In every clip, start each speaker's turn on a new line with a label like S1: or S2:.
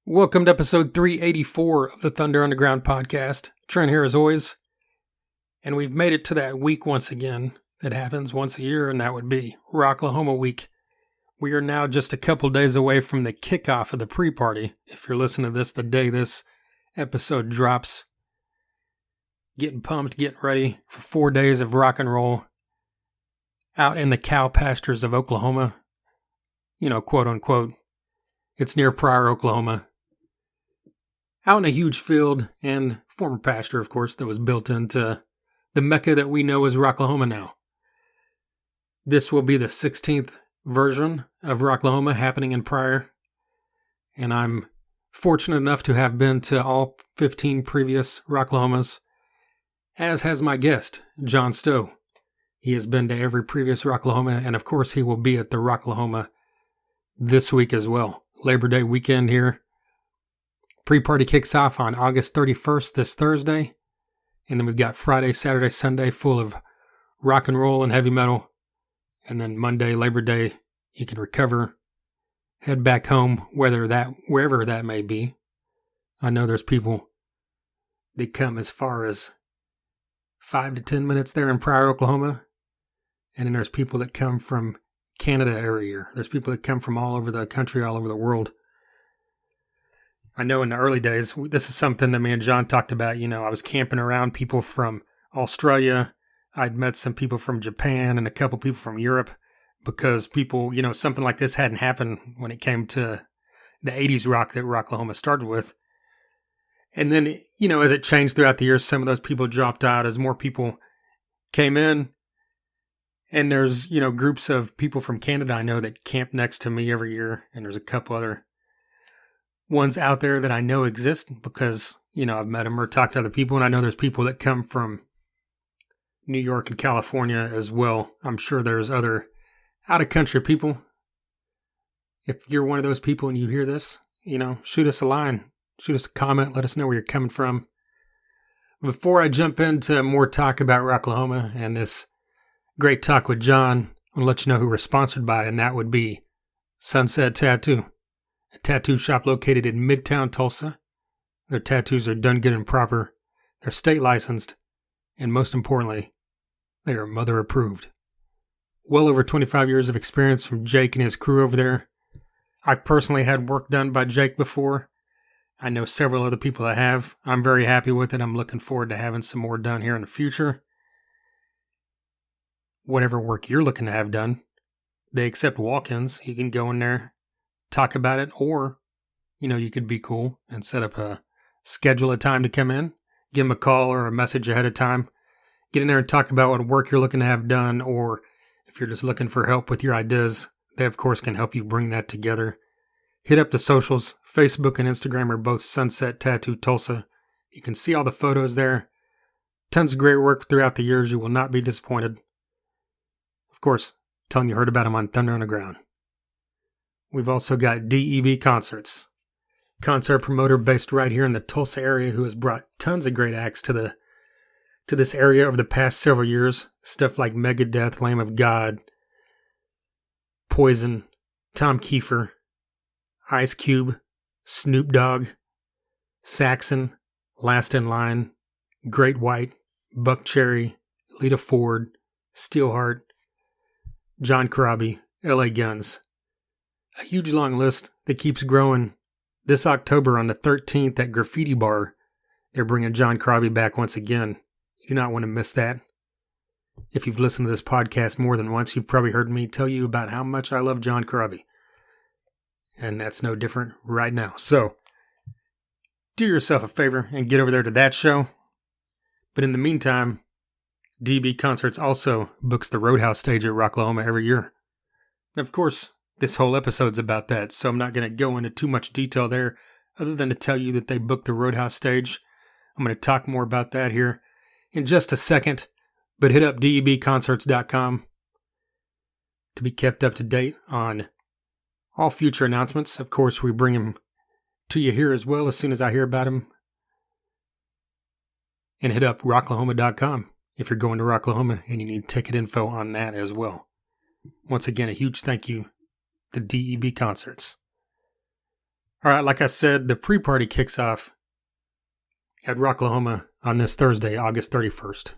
S1: Welcome to episode 384 of the Thunder Underground podcast. Trent here as always. And we've made it to that week once again that happens once a year, and that would be Rocklahoma week. We are now just a couple days away from the kickoff of the pre-party. If you're listening to this the day this episode drops, getting pumped, getting ready for 4 days of rock and roll out in the cow pastures of Oklahoma. You know, quote unquote. It's near Pryor, Oklahoma. Out in a huge field and former pasture, of course, that was built into the mecca that we know as Rocklahoma now. This will be the 16th version of Rocklahoma happening in Pryor, and I'm fortunate enough to have been to all 15 previous Rocklahomas, as has my guest, John Stowe. He has been to every previous Rocklahoma, and of course he will be at the Rocklahoma this week as well. Labor Day weekend here. Pre-party kicks off on August 31st, this Thursday. And then we've got Friday, Saturday, Sunday full of rock and roll and heavy metal. And then Monday, Labor Day, you can recover, head back home, wherever that may be. I know there's people that come as far as 5 to 10 minutes there in Pryor, Oklahoma. And then there's people that come from Canada every year. There's people that come from all over the country, all over the world. I know in the early days, this is something that me and John talked about. You know, I was camping around people from Australia. I'd met some people from Japan and a couple people from Europe because people, something like this hadn't happened when it came to the 80s rock that Rocklahoma started with. And then, as it changed throughout the years, some of those people dropped out as more people came in. And there's, groups of people from Canada I know that camp next to me every year. And there's a couple other ones out there that I know exist because, I've met them or talked to other people. And I know there's people that come from New York and California as well. I'm sure there's other out-of-country people. If you're one of those people and you hear this, shoot us a line. Shoot us a comment. Let us know where you're coming from. Before I jump into more talk about Rocklahoma and this great talk with John, I'll let you know who we're sponsored by, and that would be Sunset Tattoo, a tattoo shop located in Midtown Tulsa. Their tattoos are done good and proper. They're state licensed, and most importantly, they are mother approved. Well over 25 years of experience from Jake and his crew over there. I personally had work done by Jake before. I know several other people that have. I'm very happy with it. I'm looking forward to having some more done here in the future. Whatever work you're looking to have done, they accept walk-ins. You can go in there, talk about it, or, you could be cool and schedule a time to come in, give them a call or a message ahead of time, get in there and talk about what work you're looking to have done, or if you're just looking for help with your ideas, they of course can help you bring that together. Hit up the socials. Facebook and Instagram are both Sunset Tattoo Tulsa. You can see all the photos there. Tons of great work throughout the years. You will not be disappointed. Of course, tell them you heard about them on Thunder Underground. We've also got DEB Concerts, concert promoter based right here in the Tulsa area who has brought tons of great acts to this area over the past several years. Stuff like Megadeth, Lamb of God, Poison, Tom Kiefer, Ice Cube, Snoop Dogg, Saxon, Last in Line, Great White, Buck Cherry, Lita Ford, Steelheart, John Corabi, LA Guns. A huge long list that keeps growing. This October on the 13th at Graffiti Bar, they're bringing John Corabi back once again. You do not want to miss that. If you've listened to this podcast more than once, you've probably heard me tell you about how much I love John Corabi. And that's no different right now. So, do yourself a favor and get over there to that show. But in the meantime, DB Concerts also books the Roadhouse stage at Rocklahoma every year. And of course, this whole episode's about that, so I'm not going to go into too much detail there, other than to tell you that they booked the Roadhouse stage. I'm going to talk more about that here in just a second, but hit up debconcerts.com to be kept up to date on all future announcements. Of course, we bring them to you here as well as soon as I hear about them. And hit up rocklahoma.com if you're going to Rocklahoma and you need ticket info on that as well. Once again, a huge thank you to DEB Concerts. All right, like I said, the pre-party kicks off at Rocklahoma on this Thursday, August 31st.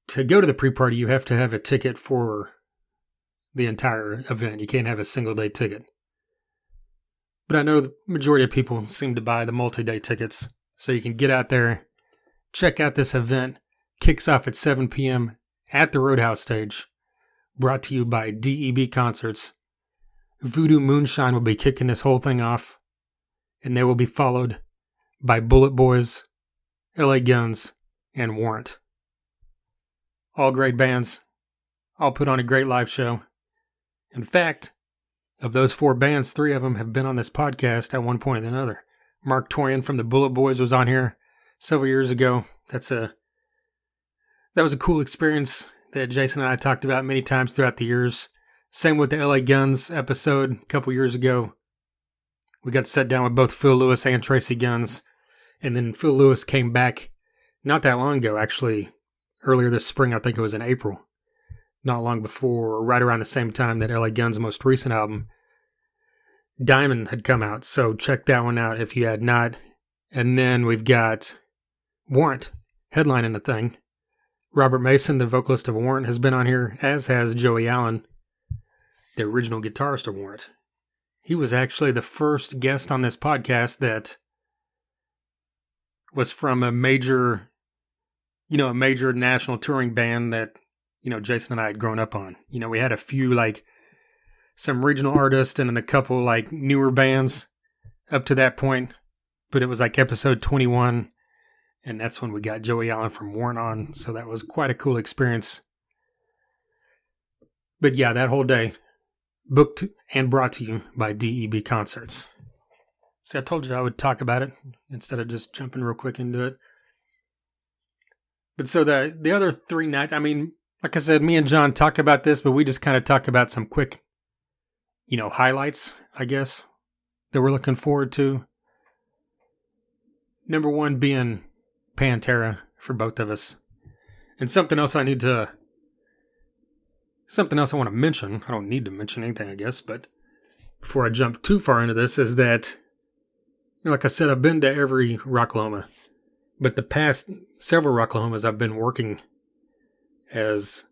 S1: To go to the pre-party, you have to have a ticket for the entire event. You can't have a single-day ticket. But I know the majority of people seem to buy the multi-day tickets, so you can get out there, check out this event. Kicks off at 7 p.m. at the Roadhouse stage, brought to you by DEB Concerts. Voodoo Moonshine will be kicking this whole thing off, and they will be followed by Bullet Boys, LA Guns, and Warrant. All great bands, all put on a great live show. In fact, of those 4 bands, 3 of them have been on this podcast at one point or another. Mark Torian from the Bullet Boys was on here several years ago. That was a cool experience that Jason and I talked about many times throughout the years. Same with the LA Guns episode a couple years ago. We got to sit down with both Phil Lewis and Tracy Guns. And then Phil Lewis came back not that long ago, actually. Earlier this spring, I think it was in April. Not long before, right around the same time that LA Guns' most recent album, Diamond, had come out. So check that one out if you had not. And then we've got Warrant headlining the thing. Robert Mason, the vocalist of Warrant, has been on here, as has Joey Allen, the original guitarist of Warrant. He was actually the first guest on this podcast that was from a major national touring band that, Jason and I had grown up on. We had a few, some regional artists and then a couple, newer bands up to that point. But it was, episode 21, and that's when we got Joey Allen from Warrant on. So that was quite a cool experience. But yeah, that whole day, booked and brought to you by DEB Concerts. See, I told you I would talk about it instead of just jumping real quick into it. But so the other 3 nights, like I said, me and John talk about this, but we just kind of talk about some quick, highlights, I guess, that we're looking forward to. Number 1 being Pantera for both of us. And something else I want to mention. I don't need to mention anything, I guess, but before I jump too far into this, is that, like I said, I've been to every Rocklahoma, but the past several Rocklahomas I've been working as,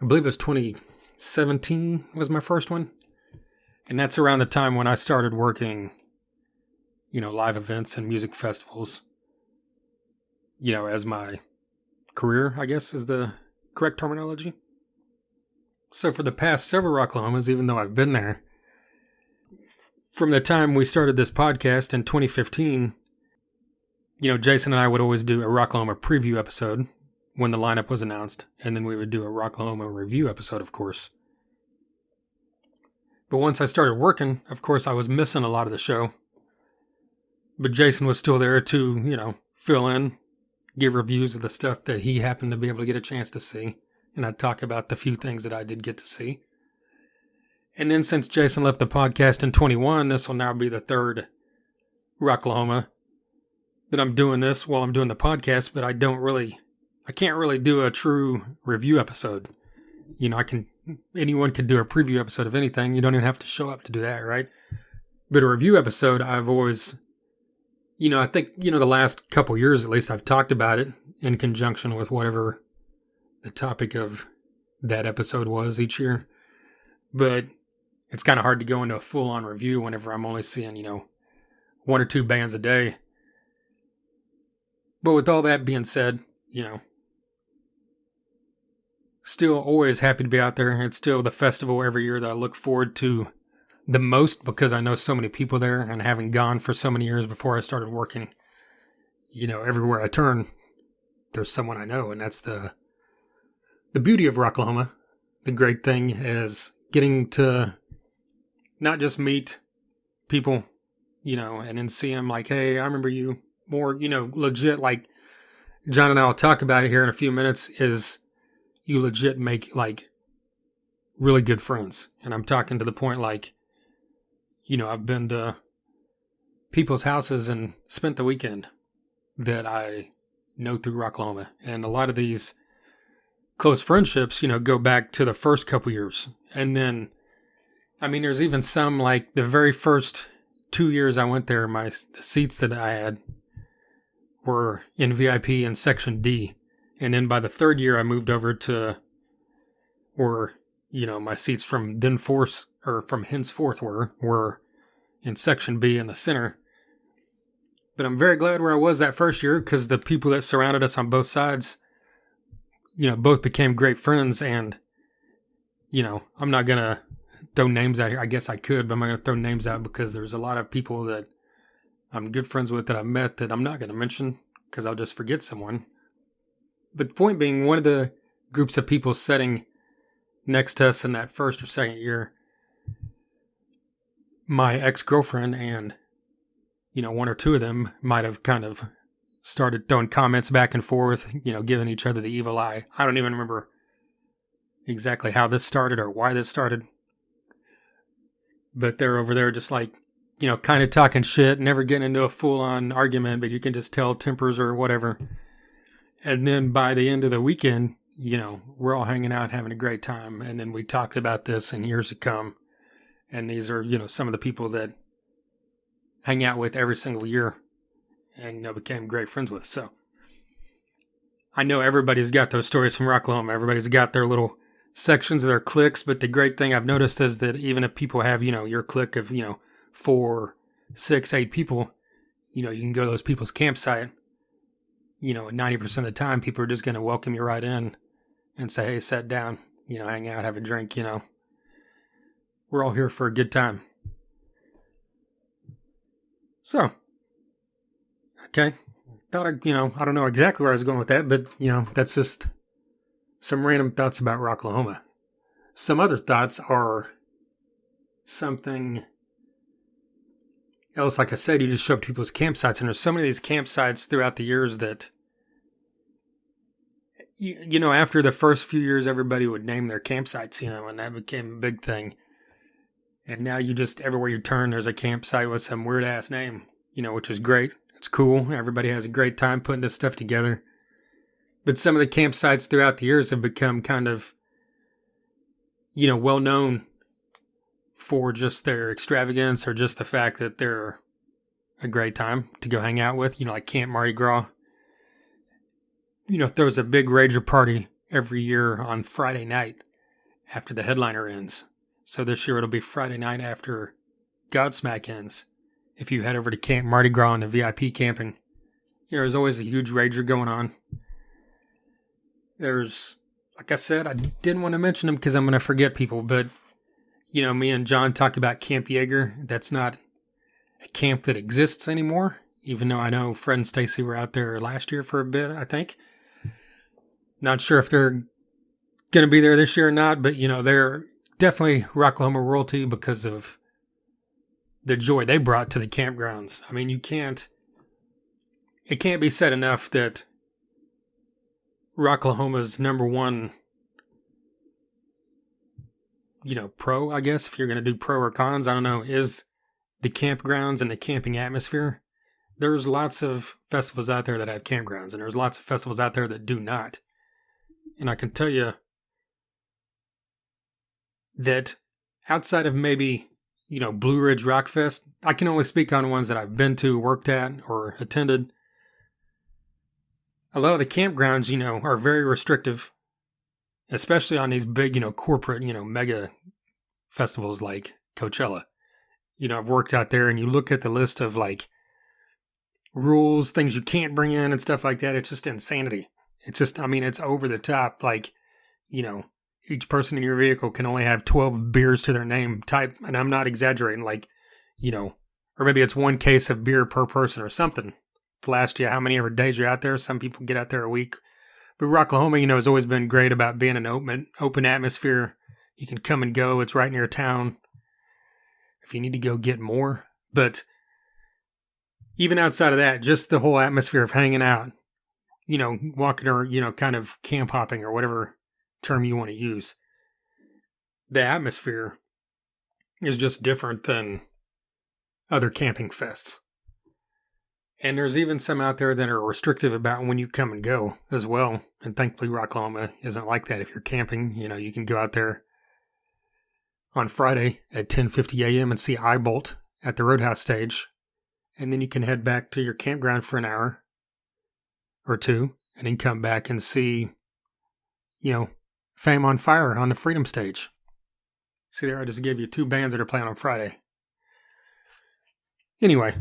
S1: I believe it was 2017 was my first one. And that's around the time when I started working, live events and music festivals, as my career, I guess is the correct terminology. So for the past several Rocklahomas, even though I've been there, from the time we started this podcast in 2015, Jason and I would always do a Rocklahoma preview episode when the lineup was announced, and then we would do a Rocklahoma review episode, of course. But once I started working, of course, I was missing a lot of the show. But Jason was still there to, fill in, give reviews of the stuff that he happened to be able to get a chance to see. And I'd talk about the few things that I did get to see. And then since Jason left the podcast in 21, this will now be the 3rd Rocklahoma that I'm doing this while I'm doing the podcast, but I can't really do a true review episode. Anyone can do a preview episode of anything. You don't even have to show up to do that, right? But a review episode, I've always, I think, the last couple years at least, I've talked about it in conjunction with whatever the topic of that episode was each year. But it's kind of hard to go into a full-on review whenever I'm only seeing, 1 or 2 bands a day. But with all that being said, still always happy to be out there. It's still the festival every year that I look forward to the most because I know so many people there, and having gone for so many years before I started working, everywhere I turn, there's someone I know, and that's the beauty of Rocklahoma. The great thing is getting to not just meet people, and then see them like, hey, I remember you. More, legit, like John and I will talk about it here in a few minutes, is you legit make, really good friends. And I'm talking to the point, I've been to people's houses and spent the weekend that I know through Rocklahoma. And a lot of these close friendships, go back to the first couple years. And then, I mean, there's even some, like, the very first 2 years I went there, the seats that I had were in VIP in Section D. And then by the third year, I moved over to where, my seats from henceforth were in Section B in the center. But I'm very glad where I was that first year, because the people that surrounded us on both sides, both became great friends. And, I'm not going to throw names out here. I guess I could, but I'm not going to throw names out because there's a lot of people that I'm good friends with that I've met that I'm not going to mention because I'll just forget someone. But the point being, one of the groups of people sitting next to us in that first or second year, my ex-girlfriend and, one or two of them might have kind of started throwing comments back and forth, giving each other the evil eye. I don't even remember exactly how this started or why this started. But they're over there just like, kind of talking shit, never getting into a full-on argument, but you can just tell tempers or whatever. And then by the end of the weekend, we're all hanging out, having a great time. And then we talked about this in years to come. And these are, some of the people that hang out with every single year and, became great friends with. So I know everybody's got those stories from Rocklahoma. Everybody's got their little sections of their cliques. But the great thing I've noticed is that even if people have, your clique of, 4, 6, 8 people, you can go to those people's campsite. 90% of the time, people are just going to welcome you right in and say, hey, sit down, hang out, have a drink, We're all here for a good time. So, okay. Thought I don't know exactly where I was going with that, but, that's just some random thoughts about Rocklahoma. Some other thoughts are something else. Like I said, you just show up to people's campsites, and there's so many of these campsites throughout the years that, after the first few years, everybody would name their campsites, and that became a big thing. And now you just, everywhere you turn, there's a campsite with some weird ass name, which is great. It's cool. Everybody has a great time putting this stuff together. But some of the campsites throughout the years have become kind of, well known for just their extravagance or just the fact that they're a great time to go hang out with, like Camp Mardi Gras. Throws a big rager party every year on Friday night after the headliner ends. So this year it'll be Friday night after Godsmack ends. If you head over to Camp Mardi Gras and the VIP camping, there's always a huge rager going on. There's, like I said, I didn't want to mention them because I'm going to forget people, but, me and John talked about Camp Jaeger. That's not a camp that exists anymore, even though I know Fred and Stacy were out there last year for a bit, I think. Not sure if they're going to be there this year or not, but, they're definitely Rocklahoma royalty because of the joy they brought to the campgrounds. I mean, it can't be said enough that Rocklahoma's number one, pro, I guess, if you're going to do pro or cons, I don't know, is the campgrounds and the camping atmosphere. There's lots of festivals out there that have campgrounds, and there's lots of festivals out there that do not. And I can tell you that outside of maybe, Blue Ridge Rock Fest, I can only speak on ones that I've been to, worked at, or attended. A lot of the campgrounds, are very restrictive, especially on these big, corporate, mega festivals like Coachella. I've worked out there, and you look at the list of, like, rules, things you can't bring in and stuff like that. It's just insanity. It's just, it's over the top. Like, each person in your vehicle can only have 12 beers to their name type. And I'm not exaggerating, like, or maybe it's one case of beer per person or something to last you how many ever days you're out there. Some people get out there a week. But Rocklahoma, has always been great about being an open atmosphere. You can come and go. It's right near town if you need to go get more. But even outside of that, just the whole atmosphere of hanging out, walking or, kind of camp hopping or whatever term you want to use. The atmosphere is just different than other camping fests. And there's even some out there that are restrictive about when you come and go as well. And thankfully Rocklahoma isn't like that. If you're camping, you can go out there on Friday at 10:50 a.m. and see Eyebolt at the Roadhouse stage. And then you can head back to your campground for an hour or two, and then come back and see, Fame on Fire on the Freedom stage. See there, I just gave you 2 bands that are playing on Friday. Anyway,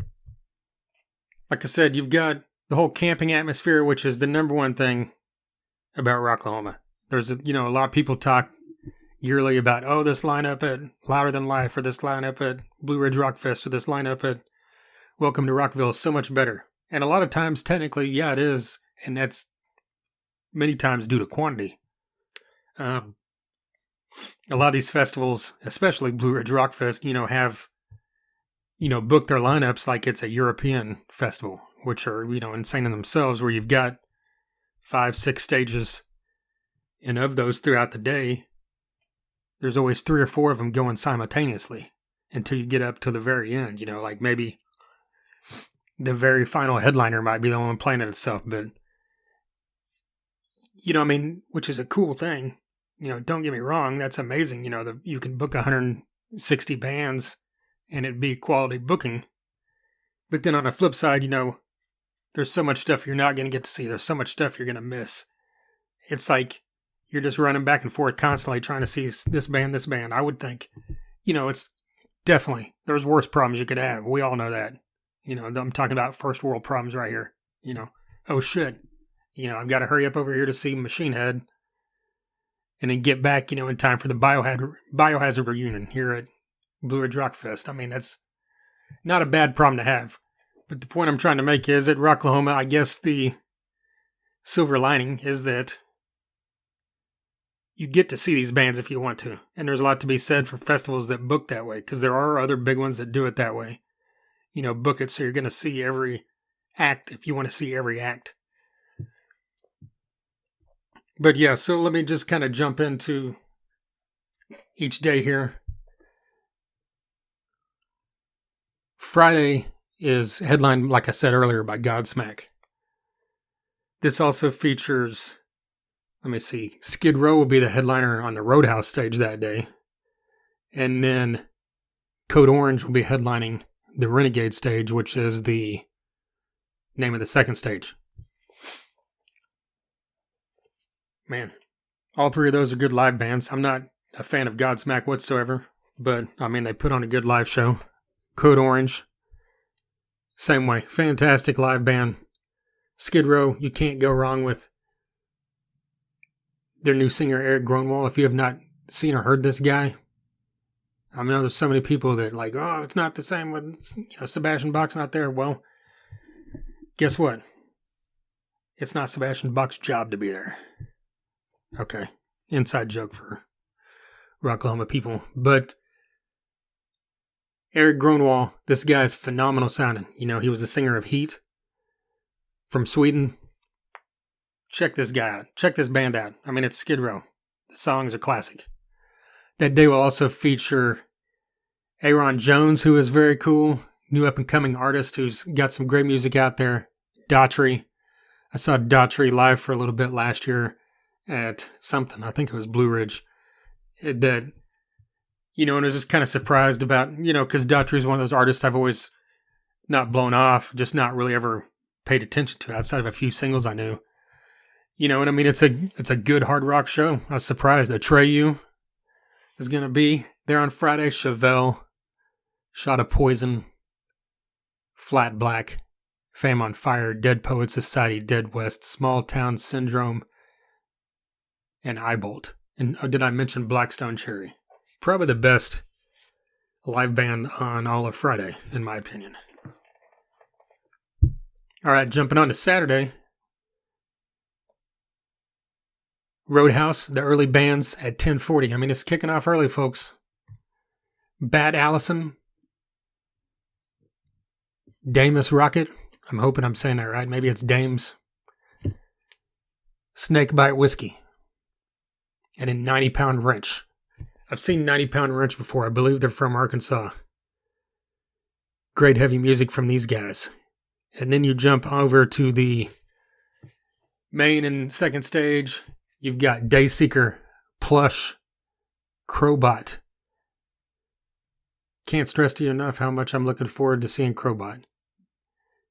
S1: like I said, you've got the whole camping atmosphere, which is the number one thing about Rocklahoma. There's, a lot of people talk yearly about, this lineup at Louder Than Life, or this lineup at Blue Ridge Rock Fest, or this lineup at Welcome to Rockville is so much better. And a lot of times, technically, yeah, it is. And that's many times due to quantity. A lot of these festivals, especially Blue Ridge Rock Fest, have, booked their lineups like it's a European festival, which are, insane in themselves, where you've got 5, 6 stages. And of those throughout the day, there's always 3 or 4 of them going simultaneously until you get up to the very end, like maybe the very final headliner might be the one playing it itself, but, which is a cool thing. Don't get me wrong, that's amazing. You can book 160 bands and it'd be quality booking. But then on the flip side, there's so much stuff you're not going to get to see. There's so much stuff you're going to miss. It's like you're just running back and forth constantly trying to see this band. I would think, it's definitely, there's worse problems you could have. We all know that. I'm talking about first world problems right here. Oh shit. I've got to hurry up over here to see Machine Head and then get back, in time for the Biohazard reunion here at Blue Ridge Rock Fest. I mean, that's not a bad problem to have. But the point I'm trying to make is at Rocklahoma, I guess the silver lining is that you get to see these bands if you want to. And there's a lot to be said for festivals that book that way, because there are other big ones that do it that way. Book it so you're going to see every act if you want to see every act. But yeah, so let me just kind of jump into each day here. Friday is headlined, like I said earlier, by Godsmack. This also features, Skid Row will be the headliner on the Roadhouse stage that day. And then Code Orange will be headlining the Renegade stage, which is the name of the second stage. Man, all 3 of those are good live bands. I'm not a fan of Godsmack whatsoever, but, they put on a good live show. Code Orange, same way. Fantastic live band. Skid Row, you can't go wrong with their new singer, Eric Gronwall. If you have not seen or heard this guy, I know there's so many people that it's not the same with, Sebastian Bach's not there. Well, guess what? It's not Sebastian Bach's job to be there. Okay. Inside joke for Rocklahoma people. But Eric Gronwall, this guy's phenomenal sounding. He was the singer of Heat from Sweden. Check this guy out. Check this band out. It's Skid Row. The songs are classic. That day will also feature Aaron Jones, who is very cool. New up-and-coming artist who's got some great music out there. Daughtry. I saw Daughtry live for a little bit last year at something. I think it was Blue Ridge. And I was just kind of surprised about, because Daughtry is one of those artists I've always not blown off, just not really ever paid attention to outside of a few singles I knew. It's a good hard rock show. I was surprised. Atreyu is going to be there on Friday. Chevelle, Shot of Poison, Flat Black, Fame on Fire, Dead Poets Society, Dead West, Small Town Syndrome, and Eyebolt. And did I mention Blackstone Cherry? Probably the best live band on all of Friday, in my opinion. All right, jumping on to Saturday. Roadhouse, the early bands at 10:40. It's kicking off early, folks. Bad Allison, Damus Rocket. I'm hoping I'm saying that right. Maybe it's Dames. Snakebite Whiskey. And a 90-pound wrench. I've seen 90-pound wrench before. I believe they're from Arkansas. Great heavy music from these guys. And then you jump over to the main and second stage. You've got Dayseeker, Plush, Crowbot, can't stress to you enough how much I'm looking forward to seeing Crowbot.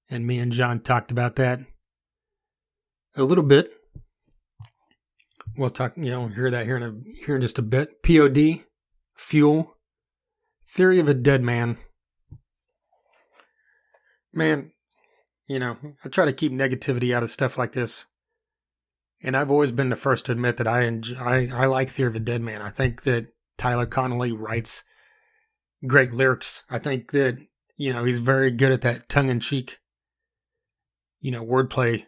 S1: And me and John talked about that a little bit. We'll talk, hear that here in just a bit. POD, Fuel, Theory of a Dead Man. Man, I try to keep negativity out of stuff like this. And I've always been the first to admit that I like Theory of a Dead Man. I think that Tyler Connolly writes great lyrics. I think that, he's very good at that tongue-in-cheek, wordplay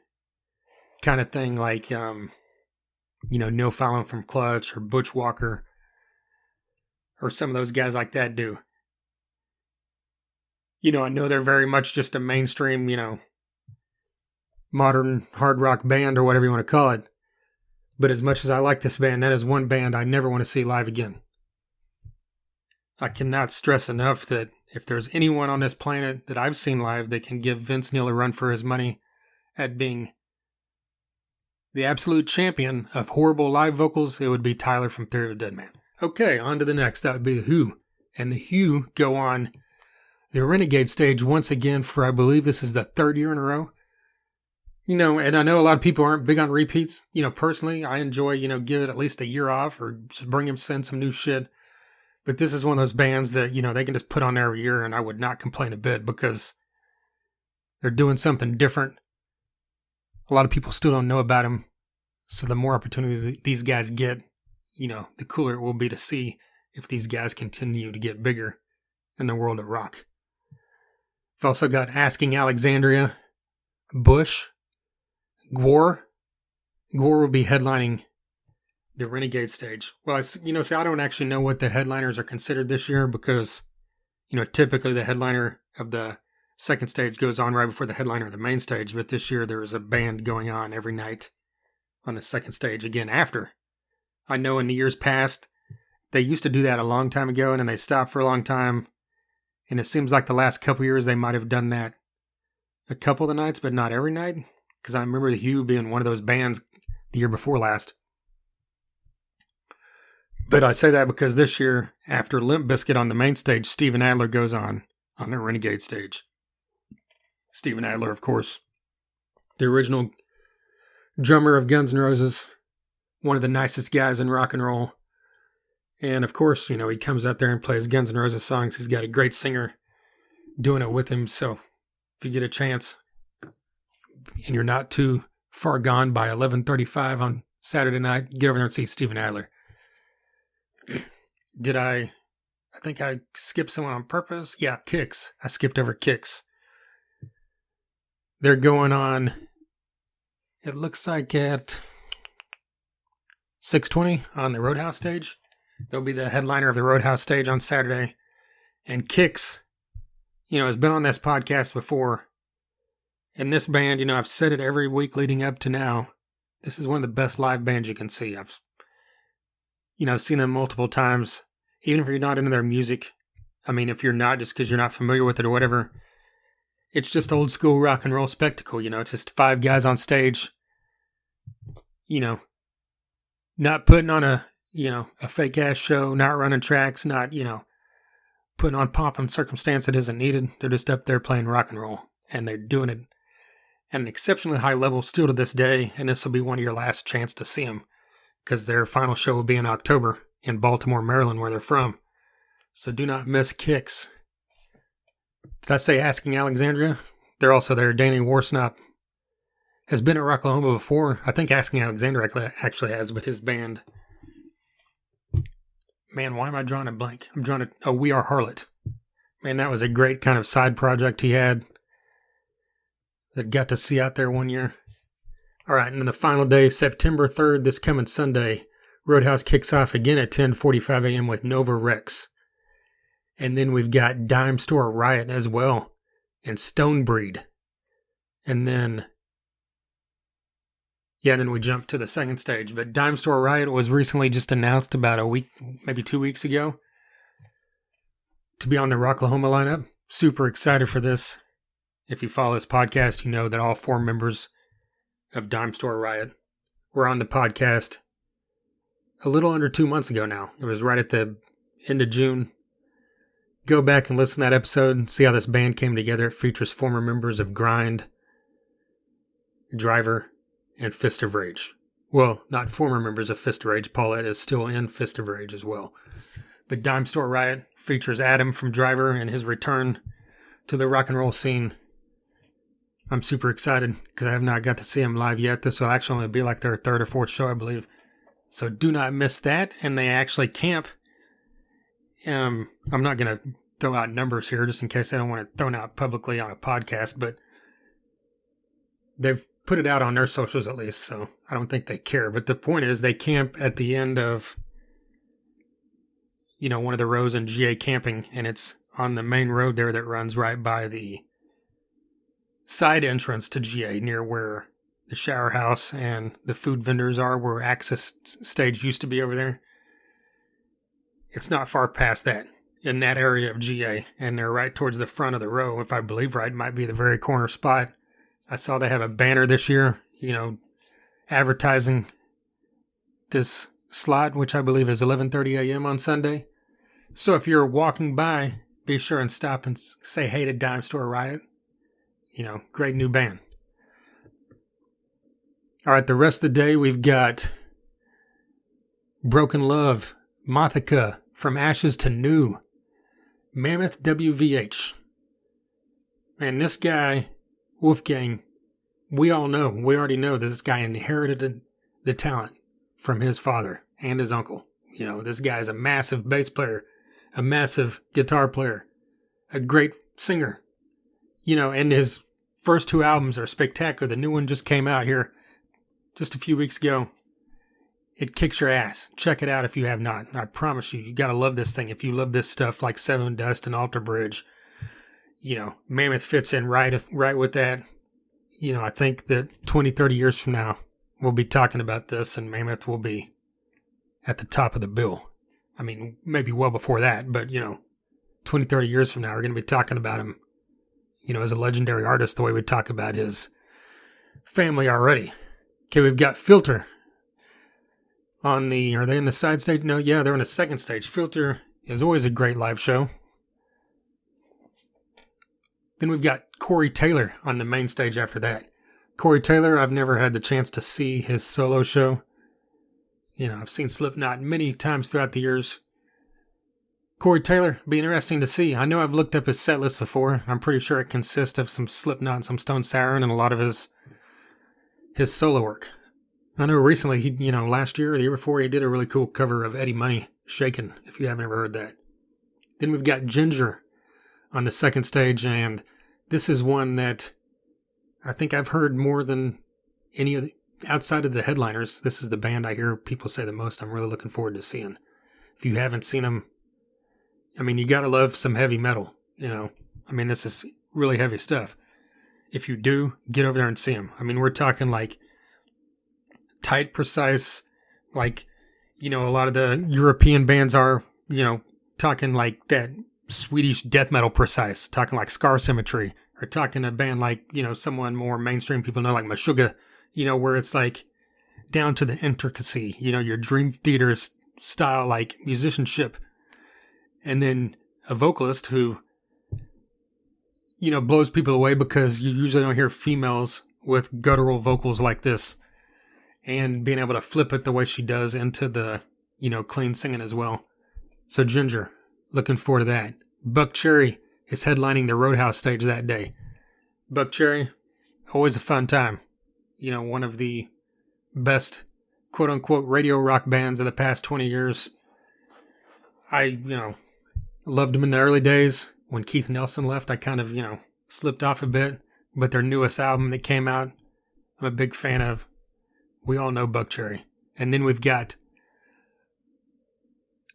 S1: kind of thing, like, Neil Fallon from Clutch or Butch Walker or some of those guys like that do. I know they're very much just a mainstream, modern hard rock band or whatever you want to call it. But as much as I like this band, that is one band I never want to see live again. I cannot stress enough that if there's anyone on this planet that I've seen live that can give Vince Neil a run for his money at being the absolute champion of horrible live vocals, it would be Tyler from Theory of a Dead Man. Okay, on to the next. That would be The Who. And The Who go on the Renegade stage once again for, I believe this is the third year in a row. And I know a lot of people aren't big on repeats. Personally, I enjoy, give it at least a year off or just bring them, send some new shit. But this is one of those bands that, they can just put on there every year and I would not complain a bit because they're doing something different. A lot of people still don't know about them. So the more opportunities these guys get, the cooler it will be to see if these guys continue to get bigger in the world of rock. We've also got Asking Alexandria, Bush, Gwar. Gwar will be headlining the Renegade stage. Well, I don't actually know what the headliners are considered this year because, typically the headliner of the second stage goes on right before the headliner of the main stage. But this year there was a band going on every night on the second stage again after. I know in the years past, they used to do that a long time ago and then they stopped for a long time. And it seems like the last couple years they might have done that a couple of the nights, but not every night. Because I remember The Who being one of those bands the year before last. But I say that because this year, after Limp Bizkit on the main stage, Steven Adler goes on the Renegade stage. Steven Adler, of course, the original drummer of Guns N' Roses, one of the nicest guys in rock and roll. And of course, he comes out there and plays Guns N' Roses songs. He's got a great singer doing it with him. So if you get a chance and you're not too far gone by 11:35 on Saturday night, get over there and see Steven Adler. I think I skipped someone on purpose. Yeah, Kicks. I skipped over Kicks. They're going on, it looks like at 6:20 on the Roadhouse stage. They'll be the headliner of the Roadhouse stage on Saturday. And Kicks, has been on this podcast before. And this band, I've said it every week leading up to now. This is one of the best live bands you can see. I've seen them multiple times. Even if you're not into their music. I mean, if you're not, just because you're not familiar with it or whatever. It's just old school rock and roll spectacle, It's just five guys on stage, not putting on a fake ass show, not running tracks, not, putting on pomp and circumstance that isn't needed. They're just up there playing rock and roll. And they're doing it at an exceptionally high level still to this day. And this will be one of your last chance to see them. Because their final show will be in October in Baltimore, Maryland, where they're from. So do not miss Kicks. Did I say Asking Alexandria? They're also there. Danny Warsnop has been at Rocklahoma before. I think Asking Alexandria actually has with his band. Man, why am I drawing a blank? I'm drawing a We Are Harlot. Man, that was a great kind of side project he had that got to see out there one year. All right, and then the final day, September 3rd, this coming Sunday, Roadhouse kicks off again at 10:45 a.m. with Nova Rex. And then we've got Dime Store Riot as well, and Stonebreed. And then we jump to the second stage. But Dime Store Riot was recently just announced about a week, maybe 2 weeks ago, to be on the Rocklahoma lineup. Super excited for this. If you follow this podcast, you know that all four members of Dime Store Riot were on the podcast a little under 2 months ago now. It was right at the end of June Go back and listen to that episode and see how this band came together. It features former members of Grind, Driver, and Fist of Rage. Well, not former members of Fist of Rage. Paulette is still in Fist of Rage as well. But Dime Store Riot features Adam from Driver and his return to the rock and roll scene. I'm super excited because I have not got to see him live yet. This will actually only be like their third or fourth show, I believe. So do not miss that. And they actually camp. I'm not going to throw out numbers here just in case I don't want it thrown out publicly on a podcast, but they've put it out on their socials at least, so I don't think they care. But the point is they camp at the end of, one of the rows in GA camping, and it's on the main road there that runs right by the side entrance to GA near where the shower house and the food vendors are, where access stage used to be over there. It's not far past that, in that area of GA, and they're right towards the front of the row. If I believe right, it might be the very corner spot. I saw they have a banner this year, advertising this slot, which I believe is 11:30 a.m. on Sunday. So if you're walking by, be sure and stop and say hey to Dime Store Riot. Great new band. All right, the rest of the day we've got Broken Love, Mothica, From Ashes to New, Mammoth WVH. And this guy, Wolfgang, we already know that this guy inherited the talent from his father and his uncle. This guy is a massive bass player, a massive guitar player, a great singer. And his first two albums are spectacular. The new one just came out here just a few weeks ago. It kicks your ass. Check it out if you have not. I promise you got to love this thing. If you love this stuff like Seven Dust and Alter Bridge, Mammoth fits in right with that. I think that 20, 30 years from now, we'll be talking about this and Mammoth will be at the top of the bill. I mean, maybe well before that, but, 20, 30 years from now, we're going to be talking about him, as a legendary artist, the way we talk about his family already. Okay, we've got Filter are they in the side stage? No, yeah, they're in the second stage. Filter is always a great live show. Then we've got Corey Taylor on the main stage after that. Corey Taylor, I've never had the chance to see his solo show. I've seen Slipknot many times throughout the years. Corey Taylor, be interesting to see. I know I've looked up his set list before. I'm pretty sure it consists of some Slipknot and some Stone Sour and a lot of his solo work. I know recently, last year or the year before, he did a really cool cover of Eddie Money, Shakin', if you haven't ever heard that. Then we've got Ginger on the second stage, and this is one that I think I've heard more than any of outside of the headliners. This is the band I hear people say the most. I'm really looking forward to seeing. If you haven't seen them, you gotta love some heavy metal, this is really heavy stuff. If you do, get over there and see them. We're talking like tight, precise, like, a lot of the European bands are, talking like that Swedish death metal precise, talking like Scar Symmetry, or talking a band like, someone more mainstream people know like Meshuggah, where it's like down to the intricacy, your Dream Theater style, like musicianship. And then a vocalist who, blows people away because you usually don't hear females with guttural vocals like this. And being able to flip it the way she does into the, clean singing as well. So Ginger, looking forward to that. Buck Cherry is headlining the Roadhouse stage that day. Buck Cherry, always a fun time. One of the best, quote-unquote, radio rock bands of the past 20 years. I, loved them in the early days. When Keith Nelson left, I kind of, slipped off a bit. But their newest album that came out, I'm a big fan of. We all know Buck Cherry. And then we've got,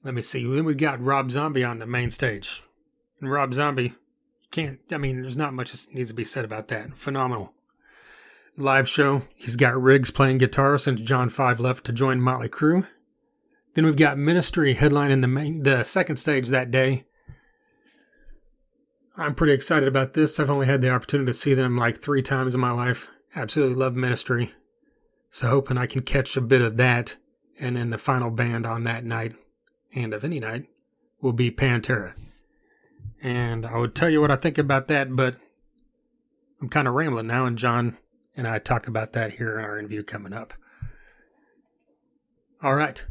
S1: Rob Zombie on the main stage. And Rob Zombie, there's not much that needs to be said about that. Phenomenal live show. He's got Riggs playing guitar since John 5 left to join Motley Crue. Then we've got Ministry headlining the second stage that day. I'm pretty excited about this. I've only had the opportunity to see them like 3 times in my life. Absolutely love Ministry. So hoping I can catch a bit of that. And then the final band on that night, and of any night, will be Pantera. And I would tell you what I think about that, but I'm kind of rambling now, and John and I talk about that here in our interview coming up. All right.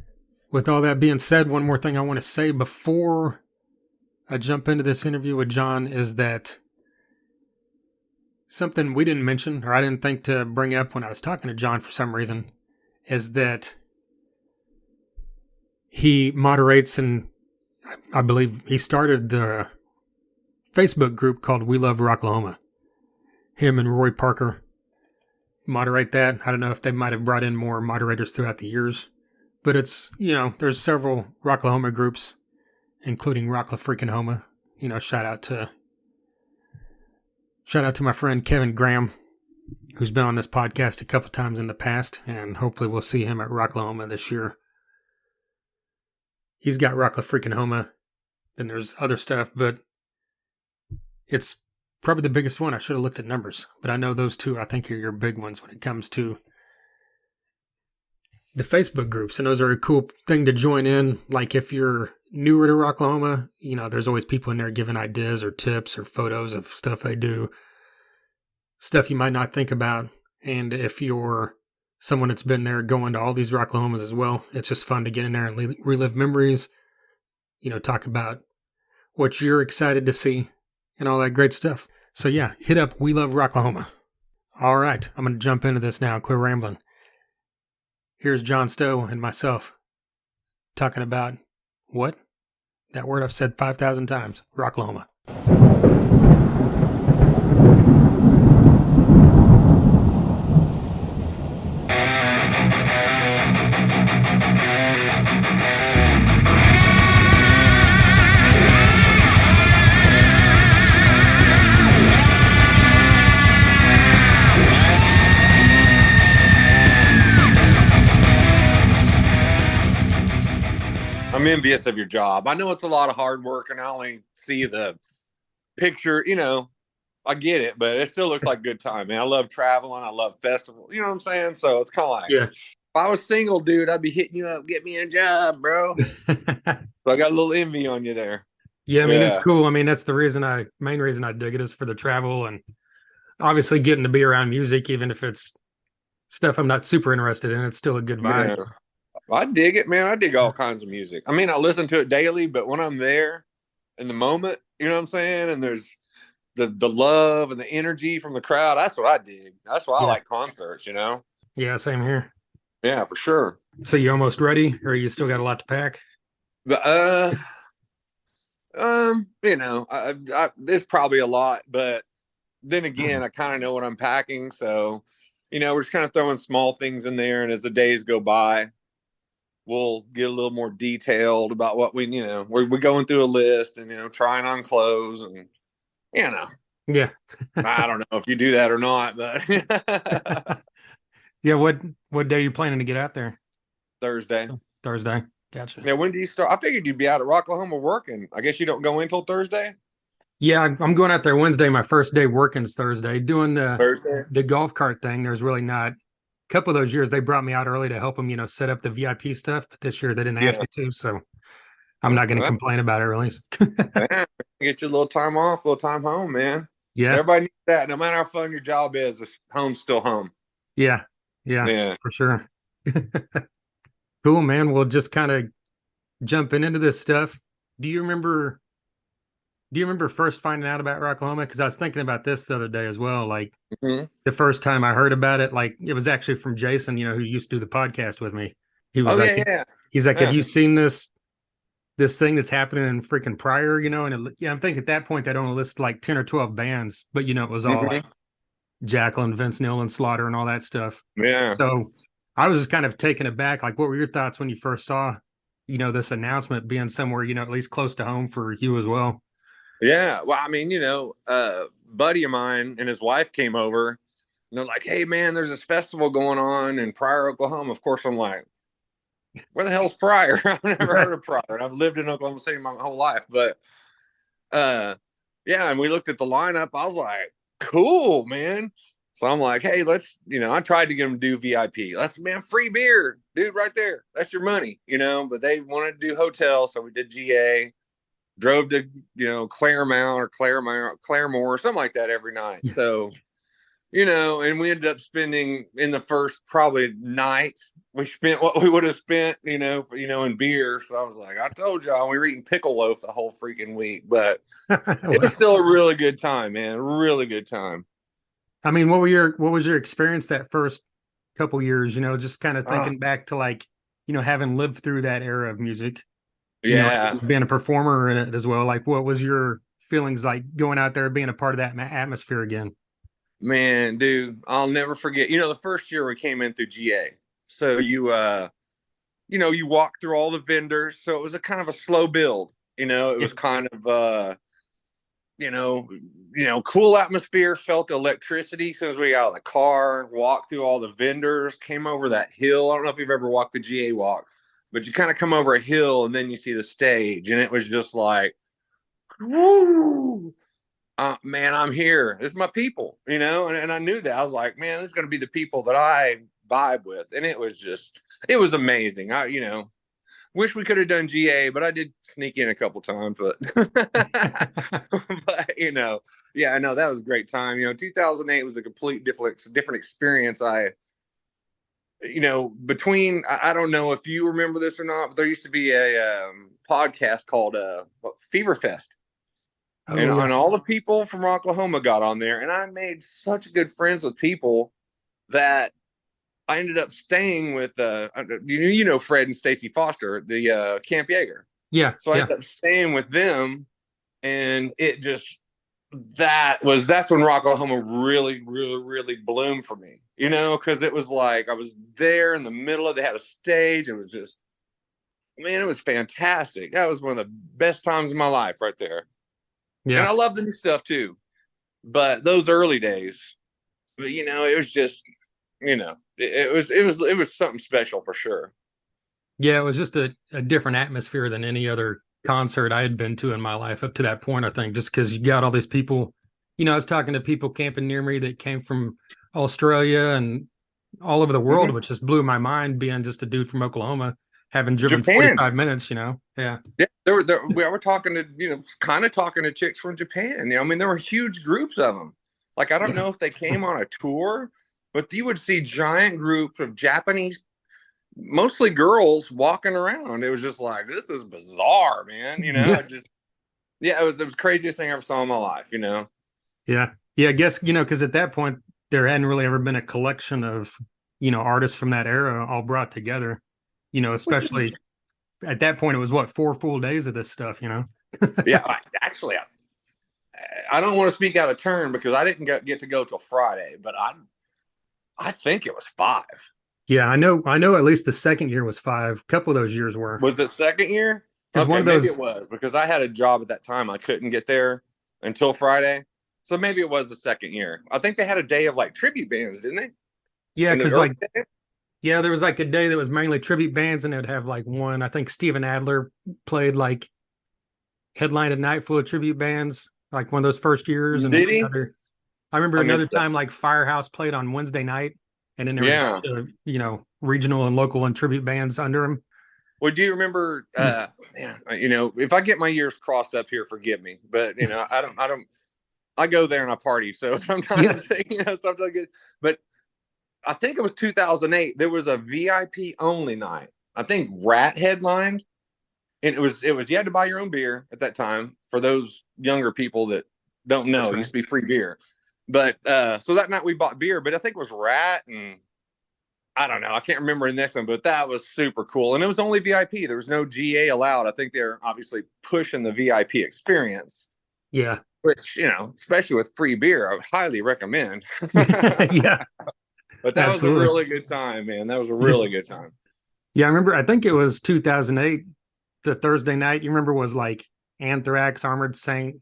S1: With all that being said, one more thing I want to say before I jump into this interview with John is that something we didn't mention, or I didn't think to bring up when I was talking to John for some reason, is that he moderates, and I believe he started the Facebook group called We Love Rocklahoma. Him and Roy Parker moderate that. I don't know if they might have brought in more moderators throughout the years, but it's, there's several Rocklahoma groups, including Rocklafreakin' shout out to my friend Kevin Graham, who's been on this podcast a couple times in the past, and hopefully we'll see him at Rocklahoma this year. He's got Rocklafreakin'. Then there's other stuff, but it's probably the biggest one. I should have looked at numbers, but I know those two, I think, are your big ones when it comes to the Facebook groups, and those are a cool thing to join in. Like if you're newer to Rocklahoma, there's always people in there giving ideas or tips or photos of stuff they do, stuff you might not think about. And if you're someone that's been there going to all these Rocklahomas as well, it's just fun to get in there and relive memories, talk about what you're excited to see and all that great stuff. So yeah, hit up We Love Rocklahoma. All right, I'm going to jump into this now. Quit rambling. Here's John Stowe and myself talking about what? That word I've said 5,000 times. Rocklahoma.
S2: I'm envious of your job. I know it's a lot of hard work, and I only see the picture. I get it, but it still looks like a good time, man. I love traveling. I love festivals. You know what I'm saying? So it's kind of like,
S1: yeah.
S2: If I was single, dude, I'd be hitting you up, get me a job, bro. So I got a little envy on you there.
S1: Yeah, I mean, it's cool. I mean, that's the main reason I dig it is for the travel, and obviously getting to be around music, even if it's stuff I'm not super interested in, it's still a good vibe.
S2: Yeah. I dig it, man. I dig all kinds of music. I mean, I listen to it daily, but when I'm there in the moment, you know what I'm saying? And there's the love and the energy from the crowd. That's what I dig. That's why I like concerts,
S1: Yeah, same here.
S2: Yeah, for sure.
S1: So you almost ready, or you still got a lot to pack?
S2: It's probably a lot, but then again, I kind of know what I'm packing. So, we're just kind of throwing small things in there. And as the days go by, we'll get a little more detailed about what we're going through a list and, trying on clothes and,
S1: Yeah.
S2: I don't know if you do that or not, but
S1: yeah. What day are you planning to get out there?
S2: Thursday.
S1: Gotcha.
S2: Yeah. When do you start? I figured you'd be out at Rocklahoma working. I guess you don't go in until Thursday.
S1: Yeah. I'm going out there Wednesday. My first day working is Thursday doing
S2: Thursday.
S1: The golf cart thing. There's really not. Couple of those years they brought me out early to help them, set up the VIP stuff. But this year they didn't ask me to, so I'm not going to complain about it really.
S2: Get your little time off, little time home, man.
S1: Yeah,
S2: everybody needs that. No matter how fun your job is, home's still home.
S1: Yeah, for sure. Cool, man. We'll just kind of jumping into this stuff. Do you remember first finding out about Rocklahoma? Because I was thinking about this the other day as well. Like the first time I heard about it, like it was actually from Jason, who used to do the podcast with me. He was he's like, have you seen this thing that's happening in freaking Pryor? And I'm thinking at that point they'd only list like 10 or 12 bands, but it was all like Jacqueline, Vince Neil, and Slaughter and all that stuff.
S2: Yeah.
S1: So I was just kind of taken aback. Like, what were your thoughts when you first saw, this announcement being somewhere, at least close to home for you as well?
S2: Yeah. Well, I mean, buddy of mine and his wife came over and they're like, hey man, there's this festival going on in Pryor, Oklahoma. Of course I'm like, where the hell's Pryor? I've never heard of Pryor. And I've lived in Oklahoma City my whole life. But and we looked at the lineup. I was like, cool, man. So I'm like, hey, let's, I tried to get them to do VIP. Free beer, dude, right there. That's your money, but they wanted to do hotel. So we did GA. drove to, Claremore or something like that every night.
S1: Yeah.
S2: So, and we ended up spending in the first probably night, we spent what we would have spent, in beer. So I was like, I told y'all we were eating pickle loaf the whole freaking week, but it was still a really good time, man. Really good time.
S1: I mean, what was your experience that first couple years, just kind of thinking back to like, having lived through that era of music, being a performer in it as well. Like, what was your feelings like going out there, being a part of that atmosphere again?
S2: Man, dude, I'll never forget. The first year we came in through GA. So you walk through all the vendors. So it was a kind of a slow build. It was kind of cool atmosphere, felt the electricity as soon as we got out of the car, walked through all the vendors, came over that hill. I don't know if you've ever walked the GA walk, but you kind of come over a hill and then you see the stage, and it was just like, woo! Man, I'm here. This is my people, and I knew that. I was like, man, this is going to be the people that I vibe with. And it was amazing. Wish we could have done GA, but I did sneak in a couple times, but, but yeah, I know that was a great time. 2008 was a complete different experience. I don't know if you remember this or not, but there used to be a podcast called Fever Fest. And all the people from Rocklahoma got on there, and I made such good friends with people that I ended up staying with Fred and Stacy Foster, the Camp Jaeger.
S1: Yeah.
S2: So I ended up staying with them, and it just that's when Rocklahoma really, really, really bloomed for me. Because it was like I was there in the middle of. They had a stage. It was just, man, it was fantastic. That was one of the best times of my life right there. Yeah. And I love the new stuff too, but those early days, it was just, it was something special for sure.
S1: Yeah, it was just a different atmosphere than any other concert I had been to in my life up to that point, I think, just because you got all these people. I was talking to people camping near me that came from Australia and all over the world, which just blew my mind, being just a dude from Oklahoma, having driven Japan. 45 minutes, Yeah.
S2: Yeah, we were talking to, kind of talking to chicks from Japan. There were huge groups of them. Like, I don't know if they came on a tour, but you would see giant groups of Japanese, mostly girls, walking around. It was just like, this is bizarre, man. It was the craziest thing I ever saw in my life,
S1: Yeah. I guess, because at that point, there hadn't really ever been a collection of, artists from that era all brought together, especially at that point. It was 4 full days of this stuff,
S2: Yeah, actually, I don't want to speak out of turn because I didn't get to go till Friday, but I think it was 5.
S1: Yeah, I know at least the second year was 5. A couple of those years were.
S2: Was it second year? Okay, one of those... maybe it was, because I had a job at that time. I couldn't get there until Friday. So maybe it was the second year. I think they had a day of like tribute bands, didn't they?
S1: Yeah, because there was like a day that was mainly tribute bands, and it would have like one. I think Steven Adler played like headlined a night full of tribute bands, like one of those first years. And
S2: did he?
S1: I remember another time like Firehouse played on Wednesday night, and then there was regional and local and tribute bands under him.
S2: Well, do you remember? If I get my years crossed up here, forgive me, but I don't. I go there and I party, so sometimes sometimes but I think it was 2008. There was a VIP only night. I think Rat headlined, and it was you had to buy your own beer at that time. For those younger people that don't know, It used to be free beer. But so that night we bought beer, but I think it was Rat, and I don't know. I can't remember the next one, but that was super cool. And it was only VIP. There was no GA allowed. I think they're obviously pushing the VIP experience.
S1: Yeah.
S2: Which, especially with free beer, I would highly recommend.
S1: Yeah.
S2: But that was a really good time, man. That was a really good time.
S1: Yeah, I remember, I think it was 2008, the Thursday night, you remember, was like Anthrax, Armored Saint,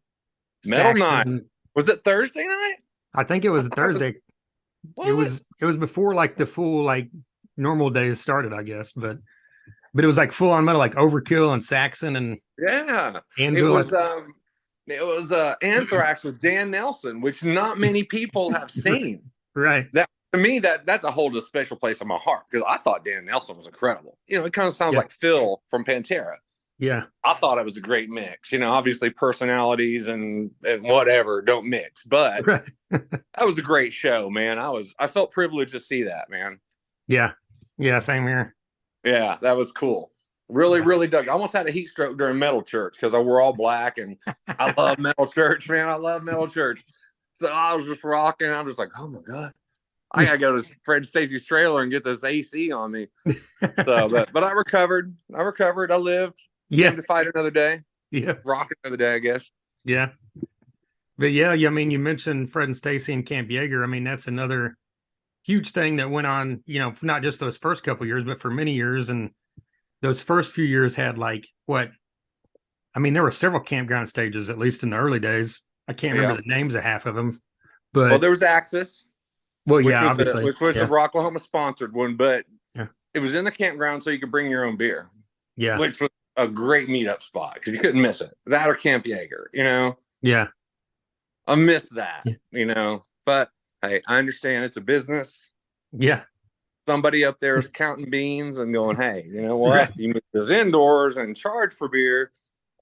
S2: Metal Night. Was it Thursday night?
S1: I think it was Thursday. It was before like the full like normal days started, I guess, but it was like full on metal, like Overkill and Saxon and
S2: it was Anthrax with Dan Nelson, which not many people have seen.
S1: Right.
S2: That, to me, that's a whole special place in my heart, because I thought Dan Nelson was incredible. It kind of sounds like Phil from Pantera.
S1: Yeah.
S2: I thought it was a great mix. Obviously personalities and whatever don't mix, but
S1: Right.
S2: that was a great show, man. I felt privileged to see that, man.
S1: Yeah. Yeah. Same here.
S2: Yeah, that was cool. Really,
S1: Yeah.
S2: really dug. I almost had a heat stroke during Metal Church because I wore all black, and I love Metal Church, man. I love Metal Church. So I was just rocking. I'm just like, oh my god, I gotta go to Fred Stacy's trailer and get this AC on me. So, but I recovered. I lived.
S1: Yeah.
S2: Came to fight another day.
S1: Yeah.
S2: Rock another day, I guess.
S1: Yeah. But yeah, I mean, you mentioned Fred and Stacy and Camp Yeager. I mean, that's another huge thing that went on, not just those first couple years, but for many years. And those first few years had like what? I mean, there were several campground stages, at least in the early days. I can't remember the names of half of them, but
S2: well, there was Axis.
S1: Well, yeah, obviously,
S2: which was
S1: a
S2: Rocklahoma sponsored one, but it was in the campground, so you could bring your own beer.
S1: Yeah,
S2: which was a great meetup spot because you couldn't miss it. That or Camp Yeager,
S1: Yeah,
S2: I miss that, But hey, I understand it's a business.
S1: Yeah,
S2: somebody up there is counting beans and going, "Hey, you know what? Right. You move this indoors and charge for beer."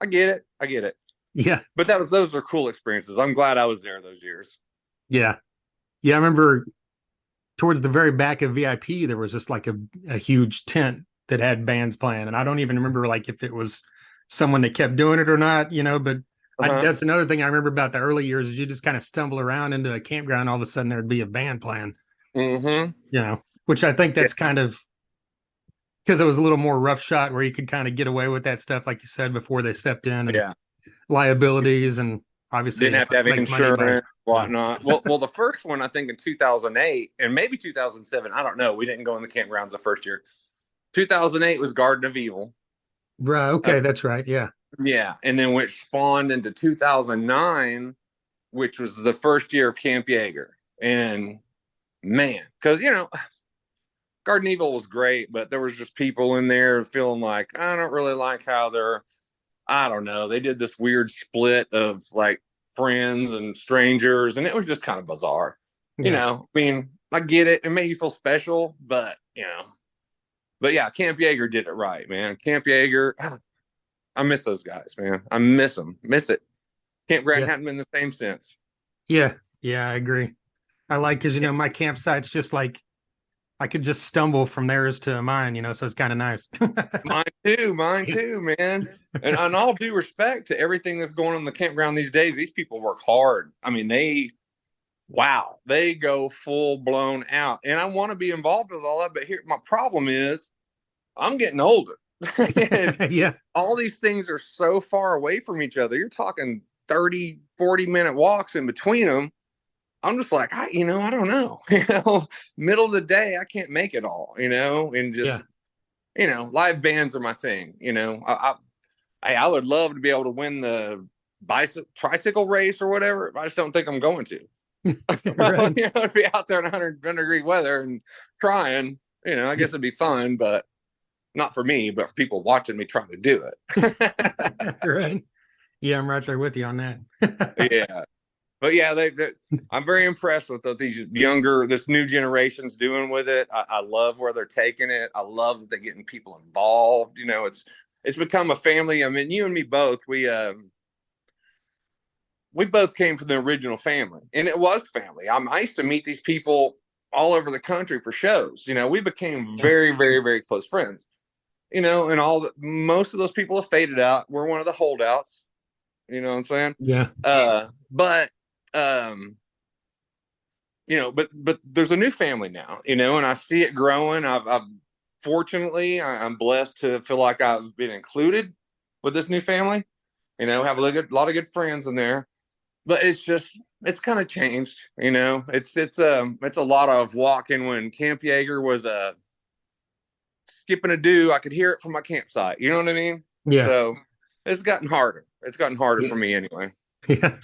S2: I get it.
S1: Yeah,
S2: but those are cool experiences. I'm glad I was there those years.
S1: Yeah. I remember towards the very back of VIP, there was just like a huge tent that had bands playing, and I don't even remember like if it was someone that kept doing it or not, but that's another thing I remember about the early years is you just kind of stumble around into a campground, all of a sudden there'd be a band playing, which I think that's kind of because it was a little more rough shot where you could kind of get away with that stuff, like you said, before they stepped in, and liabilities, and obviously
S2: didn't have to have insurance, whatnot. well, the first one I think in 2008 and maybe 2007, I don't know. We didn't go in the campgrounds the first year. 2008 was Garden of Evil.
S1: Right. Okay, that's right. Yeah.
S2: Yeah, and then which spawned into 2009, which was the first year of Camp Yeager. And man, because Garden Evil was great, but there was just people in there feeling like I don't really like how I don't know. They did this weird split of like friends and strangers, and it was just kind of bizarre. I mean, I get it. It made you feel special, but yeah, Camp Yeager did it right, man. Camp Yeager, I miss those guys, man. I miss them. Miss it. Campground hadn't been the same since.
S1: Yeah, I agree. I like because my campsite's just like I could just stumble from theirs to mine, so it's kind of nice.
S2: Mine too, man. And on all due respect to everything that's going on in the campground these days, these people work hard. I mean, they go full blown out. And I want to be involved with all that, but here my problem is I'm getting older. All these things are so far away from each other. You're talking 30, 40-minute walks in between them. I'm just like, I don't know. Middle of the day, I can't make it all, and just, live bands are my thing. I would love to be able to win the tricycle race or whatever. I just don't think I'm going to. Right. To be out there in 100-degree weather and trying, I guess it'd be fun, but not for me, but for people watching me trying to do it.
S1: Right. Yeah, I'm right there with you on that.
S2: Yeah. But yeah, I'm very impressed with what this new generation's doing with it. I love where they're taking it. I love that they're getting people involved. It's become a family. I mean, you and me both, we both came from the original family, and it was family. I used to meet these people all over the country for shows. We became very, very, very close friends. And most of those people have faded out. We're one of the holdouts. You know what I'm saying?
S1: Yeah.
S2: But there's a new family now, and I see it growing. Fortunately, I'm blessed to feel like I've been included with this new family. Have a lot of good friends in there, but it's kind of changed. It's a lot of walking. When Camp Yeager was skipping a do, I could hear it from my campsite. You know what I mean?
S1: Yeah.
S2: So it's gotten harder. It's gotten harder for me anyway.
S1: Yeah.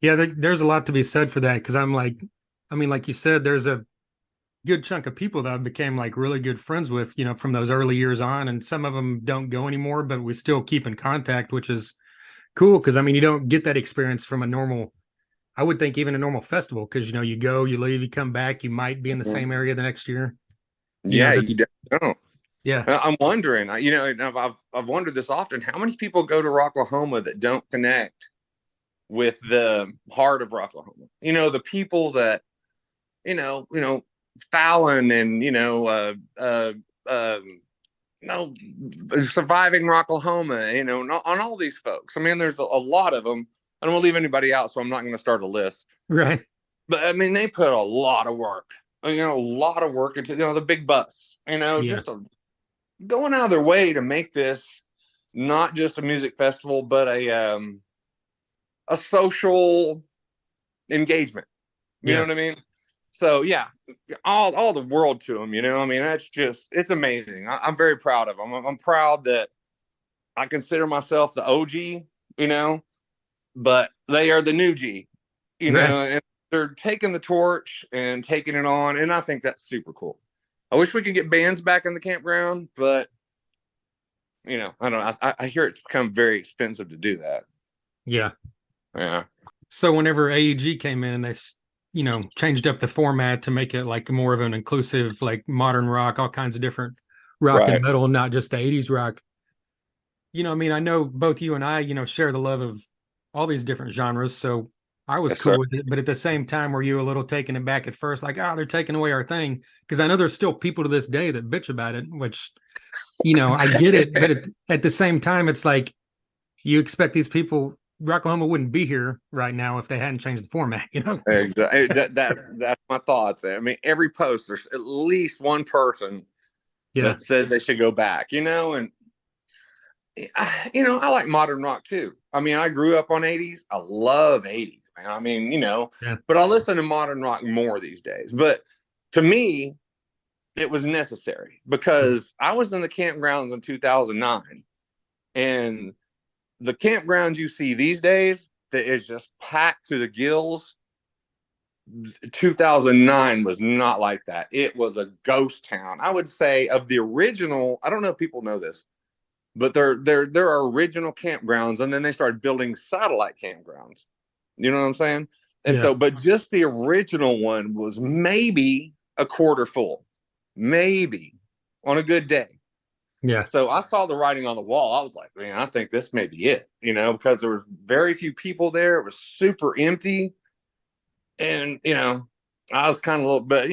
S1: Yeah. There's a lot to be said for that. Because like you said, there's a good chunk of people that I became like really good friends with, from those early years on. And some of them don't go anymore, but we still keep in contact, which is cool. Because you don't get that experience from I would think even a normal festival. Because, you go, you leave, you come back, you might be in the same area the next year.
S2: You don't.
S1: Yeah.
S2: I'm wondering, and I've wondered this often, how many people go to Rocklahoma that don't connect with the heart of Rocklahoma? The people that, Fallon and, surviving Rocklahoma, on all these folks. I mean, there's a lot of them. I don't want to leave anybody out, so I'm not going to start a list.
S1: Right.
S2: But I mean, they put a lot of work, a lot of work into, the big bus, just going out of their way to make this not just a music festival, but a social engagement. You know what I mean? So yeah, all the world to them. I mean, it's amazing. I'm very proud of them. I'm proud that I consider myself the OG. But they are the new G. And they're taking the torch and taking it on, and I think that's super cool. I wish we could get bands back in the campground, but I don't know. I hear it's become very expensive to do that.
S1: Yeah.
S2: Yeah.
S1: So whenever AEG came in and they, changed up the format to make it like more of an inclusive, like modern rock, all kinds of different rock and metal, not just the 80s rock. I mean, I know both you and I, share the love of all these different genres. So I was cool with it. But at the same time, were you a little taken aback at first? Like, they're taking away our thing. Because I know there's still people to this day that bitch about it, which, I get it. But at the same time, it's like, you expect these people, Rocklahoma wouldn't be here right now if they hadn't changed the format,
S2: Exactly. That's my thoughts. I mean, every post, there's at least one person that says they should go back, and I like modern rock too. I mean, I grew up on 80s. I love 80s, man. I mean, but I listen to modern rock more these days. But to me, it was necessary because I was in the campgrounds in 2009, and the campgrounds you see these days that is just packed to the gills. 2009 was not like that. It was a ghost town. I would say of the original. I don't know if people know this, but there are original campgrounds, and then they started building satellite campgrounds. You know what I'm saying? And so, but just the original one was maybe a quarter full, maybe on a good day.
S1: Yeah.
S2: So I saw the writing on the wall. I was like, man, I think this may be it, because there was very few people there. It was super empty. And, I was kind of a little bit,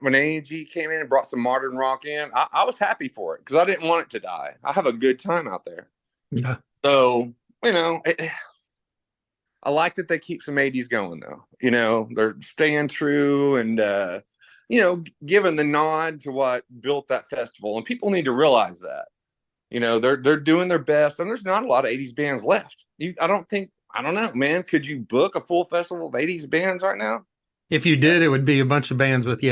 S2: when AEG came in and brought some modern rock in, I was happy for it because I didn't want it to die. I have a good time out there.
S1: Yeah.
S2: So, I like that they keep some 80s going, though. They're staying true and, giving the nod to what built that festival. And people need to realize that. They're doing their best, and there's not a lot of 80s bands left. I don't know, man. Could you book a full festival of 80s bands right now?
S1: If you did, it would be a bunch of bands with,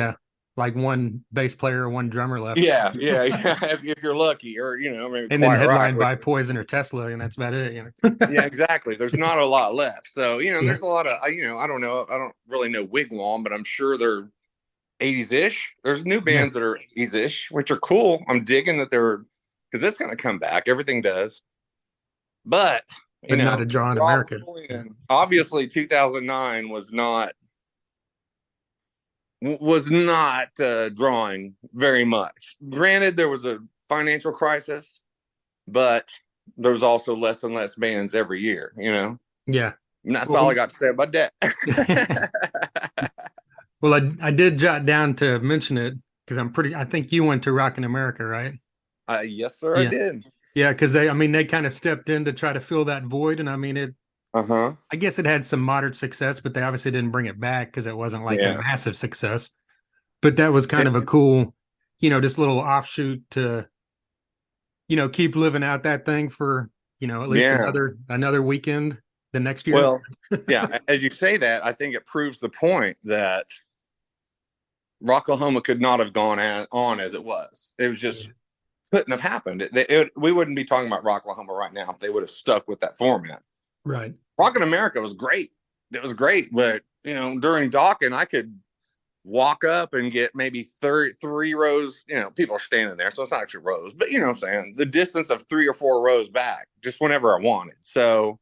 S1: like one bass player or one drummer left.
S2: Yeah. if you're lucky, or maybe
S1: and then headlined by Poison or Tesla, and that's about it.
S2: Yeah, exactly. There's not a lot left. So there's a lot of I don't know. I don't really know Wigwam, but I'm sure they're 80s-ish. There's new bands that are 80s-ish, which are cool. I'm digging that they're because it's going to come back. Everything does, but
S1: not a draw in America.
S2: Obviously, 2009 was not drawing very much. Granted, there was a financial crisis, but there was also less and less bands every year.
S1: Yeah,
S2: and that's all I got to say about that.
S1: Well, I did jot down to mention it because I think you went to Rock in America, right?
S2: Yes, sir, I did.
S1: Yeah, because they kind of stepped in to try to fill that void, and I mean it. I guess it had some moderate success, but they obviously didn't bring it back because it wasn't like a massive success. But that was kind of a cool, just little offshoot to, keep living out that thing for, at least another weekend the next year.
S2: Well, yeah, as you say that, I think it proves the point that Rocklahoma could not have gone on as it was. It was just couldn't have happened. We wouldn't be talking about Rocklahoma right now if they would have stuck with that format.
S1: Right.
S2: Rock in America was great. It was great, but during Dawkins, I could walk up and get maybe three rows. People are standing there, so it's not actually rows, but what I'm saying, the distance of 3 or 4 rows back, just whenever I wanted. So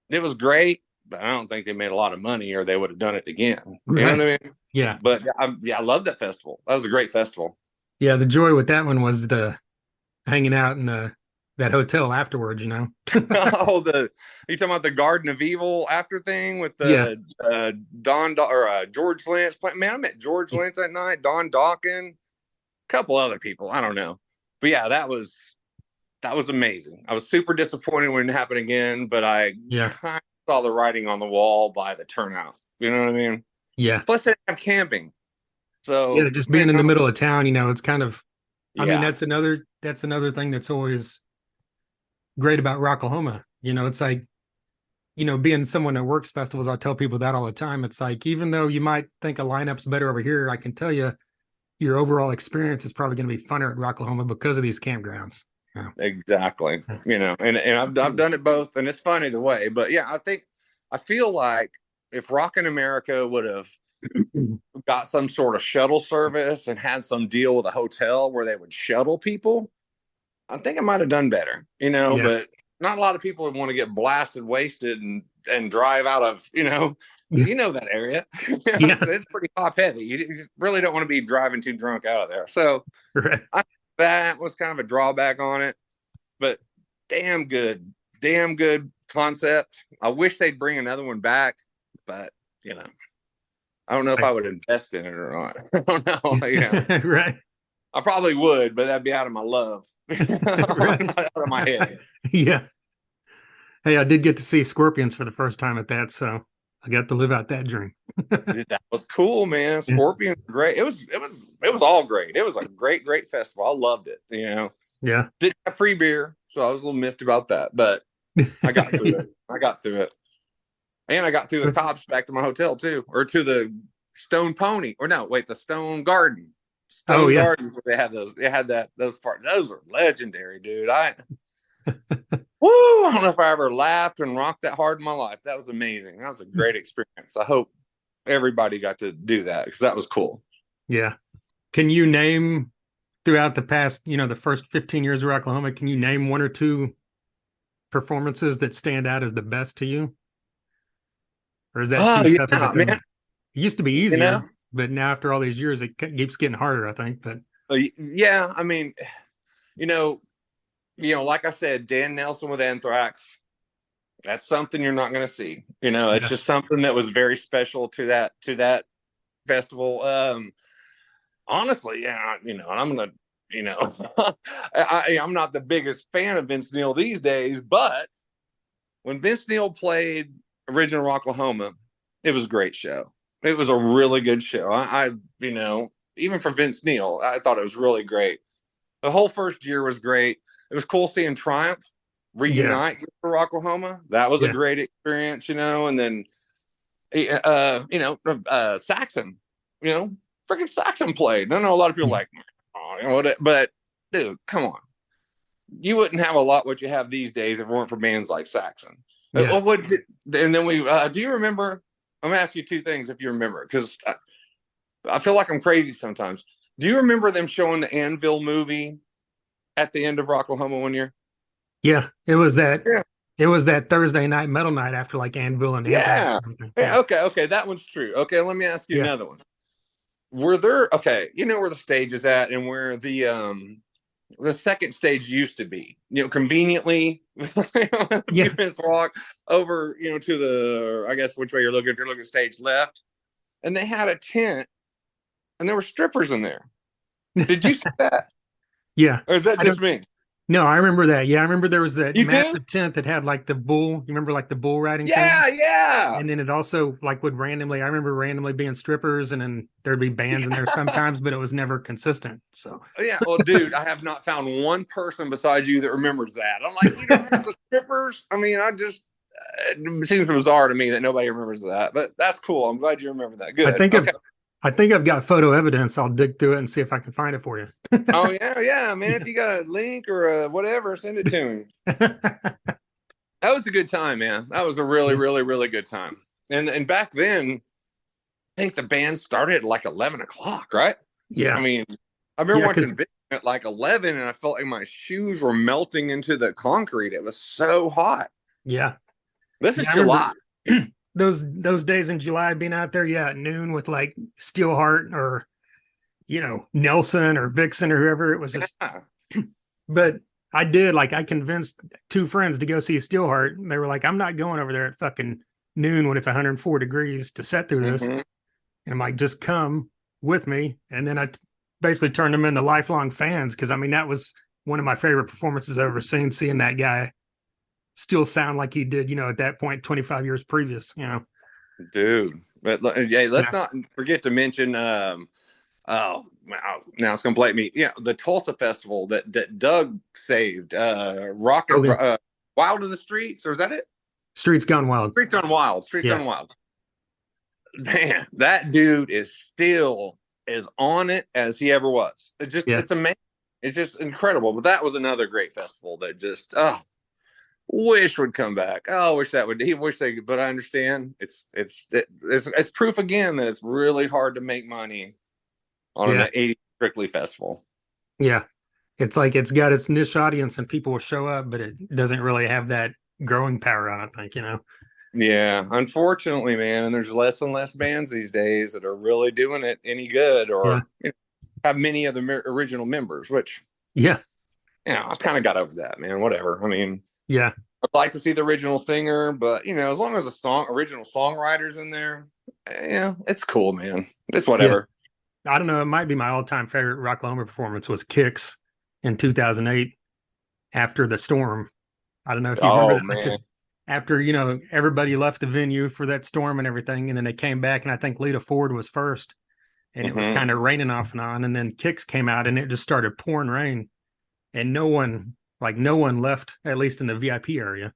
S2: it was great, but I don't think they made a lot of money, or they would have done it again. You know what I mean?
S1: Yeah.
S2: But I love that festival. That was a great festival.
S1: Yeah, the joy with that one was the hanging out in that hotel afterwards,
S2: Oh, you talking about the Garden of Evil after thing with
S1: Yeah.
S2: the George Lynch? Man, I met George Lynch that night. Don Dawkins, a couple other people. I don't know, but yeah, that was amazing. I was super disappointed when it happened again, but I
S1: Yeah.
S2: kind of saw the writing on the wall by the turnout. You know what I mean?
S1: Yeah.
S2: Plus, they have camping,
S1: Yeah,
S2: so
S1: just
S2: man,
S1: being in the middle of town, it's kind of I mean,
S2: yeah,
S1: that's another thing that's always great about Rocklahoma. It's like, being someone that works festivals, I tell people that all the time. It's like, even though you might think a lineup's better over here, I can tell you your overall experience is probably going to be funner at Rocklahoma because of these campgrounds.
S2: exactly. And I've done it both, and it's fun either way. But yeah, I feel like if Rockin' America would have got some sort of shuttle service and had some deal with a hotel where they would shuttle people, I think I might have done better,
S1: Yeah.
S2: but not a lot of people would want to get blasted, wasted, and drive out of,
S1: Yeah.
S2: that area.
S1: Yeah.
S2: It's pretty top heavy. You really don't want to be driving too drunk out of there. So
S1: Right.
S2: that was kind of a drawback on it, but damn good concept. I wish they'd bring another one back, but I don't know if I would invest in it or not. I don't know.
S1: Right.
S2: I probably would, but that'd be out of my love,
S1: Right.
S2: not out of my head.
S1: Yeah. Hey, I did get to see Scorpions for the first time at that, so I got to live out that dream.
S2: That was cool, man.
S1: Yeah.
S2: Scorpions, great. It was all great. It was a great festival. I loved it.
S1: Yeah.
S2: Didn't have free beer, so I was a little miffed about that, but I got through it. And I got through the cops back to my hotel too, or to the Stone Pony, or no, wait, the Stone Garden.
S1: Oh
S2: Stone
S1: yeah.
S2: Gardens, where they had those. They had those parts. Those were legendary, dude. I don't know if I ever laughed and rocked that hard in my life. That was amazing. That was a great experience. I hope everybody got to do that because that was cool.
S1: Yeah. Can you name throughout the past, the first 15 years of Oklahoma, can you name one or two performances that stand out as the best to you? Or is that
S2: Oh
S1: too tough of a
S2: yeah,
S1: thing?
S2: man.
S1: It used to be easier, but now after all these years, it keeps getting harder, I think. But
S2: Yeah, I mean, you know, like I said, Dan Nelson with Anthrax. That's something you're not going to see. It's
S1: yeah.
S2: just something that was very special to that festival. Honestly, yeah, and I'm gonna, I'm not the biggest fan of Vince Neil these days, but when Vince Neil played Original Rocklahoma, it was a great show. It was a really good show. Even for Vince Neil, I thought it was really great. The whole first year was great. It was cool seeing Triumph
S1: Yeah.
S2: reunite for Rocklahoma. That was a
S1: Yeah.
S2: great experience, and then Saxon, freaking Saxon played. I know a lot of people like, but dude, come on. You wouldn't have a lot what you have these days if it weren't for bands like Saxon.
S1: Yeah.
S2: And then do you remember? I'm gonna ask you two things if you remember, because I feel like I'm crazy sometimes. Do you remember them showing the Anvil movie at the end of Rocklahoma one year?
S1: Yeah. It was that.
S2: Yeah.
S1: It was that Thursday night metal night after like Anvil and Anthrax.
S2: Yeah.
S1: And everything.
S2: Yeah. Okay. That one's true. Okay. Let me ask you
S1: Yeah.
S2: another one. Were there, okay, where the stage is at and where the second stage used to be, conveniently a few minutes walk over, to the, I guess which way you're looking, if you're looking stage left, and they had a tent and there were strippers in there. Did you see that?
S1: Yeah.
S2: Or is that just me?
S1: No, I remember that. Yeah, I remember there was that
S2: You
S1: massive tent that had like the bull. You remember like the bull riding thing?
S2: Yeah.
S1: And then it also like would randomly, I remember randomly being strippers and then there'd be bands in there sometimes, but it was never consistent. So
S2: yeah, well, dude, I have not found one person besides you that remembers that. I'm like, you don't remember the strippers? I mean, it seems bizarre to me that nobody remembers that, but that's cool. I'm glad you remember that. Good.
S1: I think I've got photo evidence. I'll dig through it and see if I can find it for you.
S2: Oh yeah, man. If you got a link or a whatever, send it to me. That was a good time, man. That was a really, really, really good time. And back then, I think the band started at like 11 o'clock, right?
S1: Yeah.
S2: I mean, I remember watching at like 11 and I felt like my shoes were melting into the concrete. It was so hot.
S1: Yeah.
S2: This is July.
S1: Those days in July being out there, at noon with like Steelheart or Nelson or Vixen or whoever. It was just,
S2: Yeah.
S1: but I did, like, I convinced two friends to go see Steelheart. And they were like, I'm not going over there at fucking noon when it's 104 degrees to set through this.
S2: Mm-hmm.
S1: And I'm like, just come with me. And then basically turned them into lifelong fans. Cause I mean, that was one of my favorite performances I've ever seen, seeing that guy still sound like he did, at that point, 25 years previous,
S2: Dude. But yeah, let's not forget to mention oh, wow. Now it's gonna blame me. Yeah, the Tulsa festival that Doug saved. Wild in the Streets, or is that it?
S1: Streets Gone Wild.
S2: Streets Gone Wild. Streets Gone Wild. Man, that dude is still as on it as he ever was. It's amazing. It's just incredible. But that was another great festival that just wish would come back. Oh, wish that would. He wish they could, but I understand. It's proof again that it's really hard to make money on an 80 Strictly festival.
S1: Yeah. It's like it's got its niche audience and people will show up, but it doesn't really have that growing power on it, I think,
S2: Yeah, unfortunately, man. And there's less and less bands these days that are really doing it any good or have many of the original members, which, I've kind of got over that, man. Whatever. I mean, I'd like to see the original singer, but, as long as the original songwriter's in there, it's cool, man. It's whatever.
S1: I don't know. It might be my all-time favorite Rocklahoma performance was Kix in 2008 after the storm. I don't know if you remember that, because after, everybody left the venue for that storm and everything, and then they came back, and I think Lita Ford was first, and it was kind of raining off and on, and then Kix came out, and it just started pouring rain, and no one left, at least in the VIP area.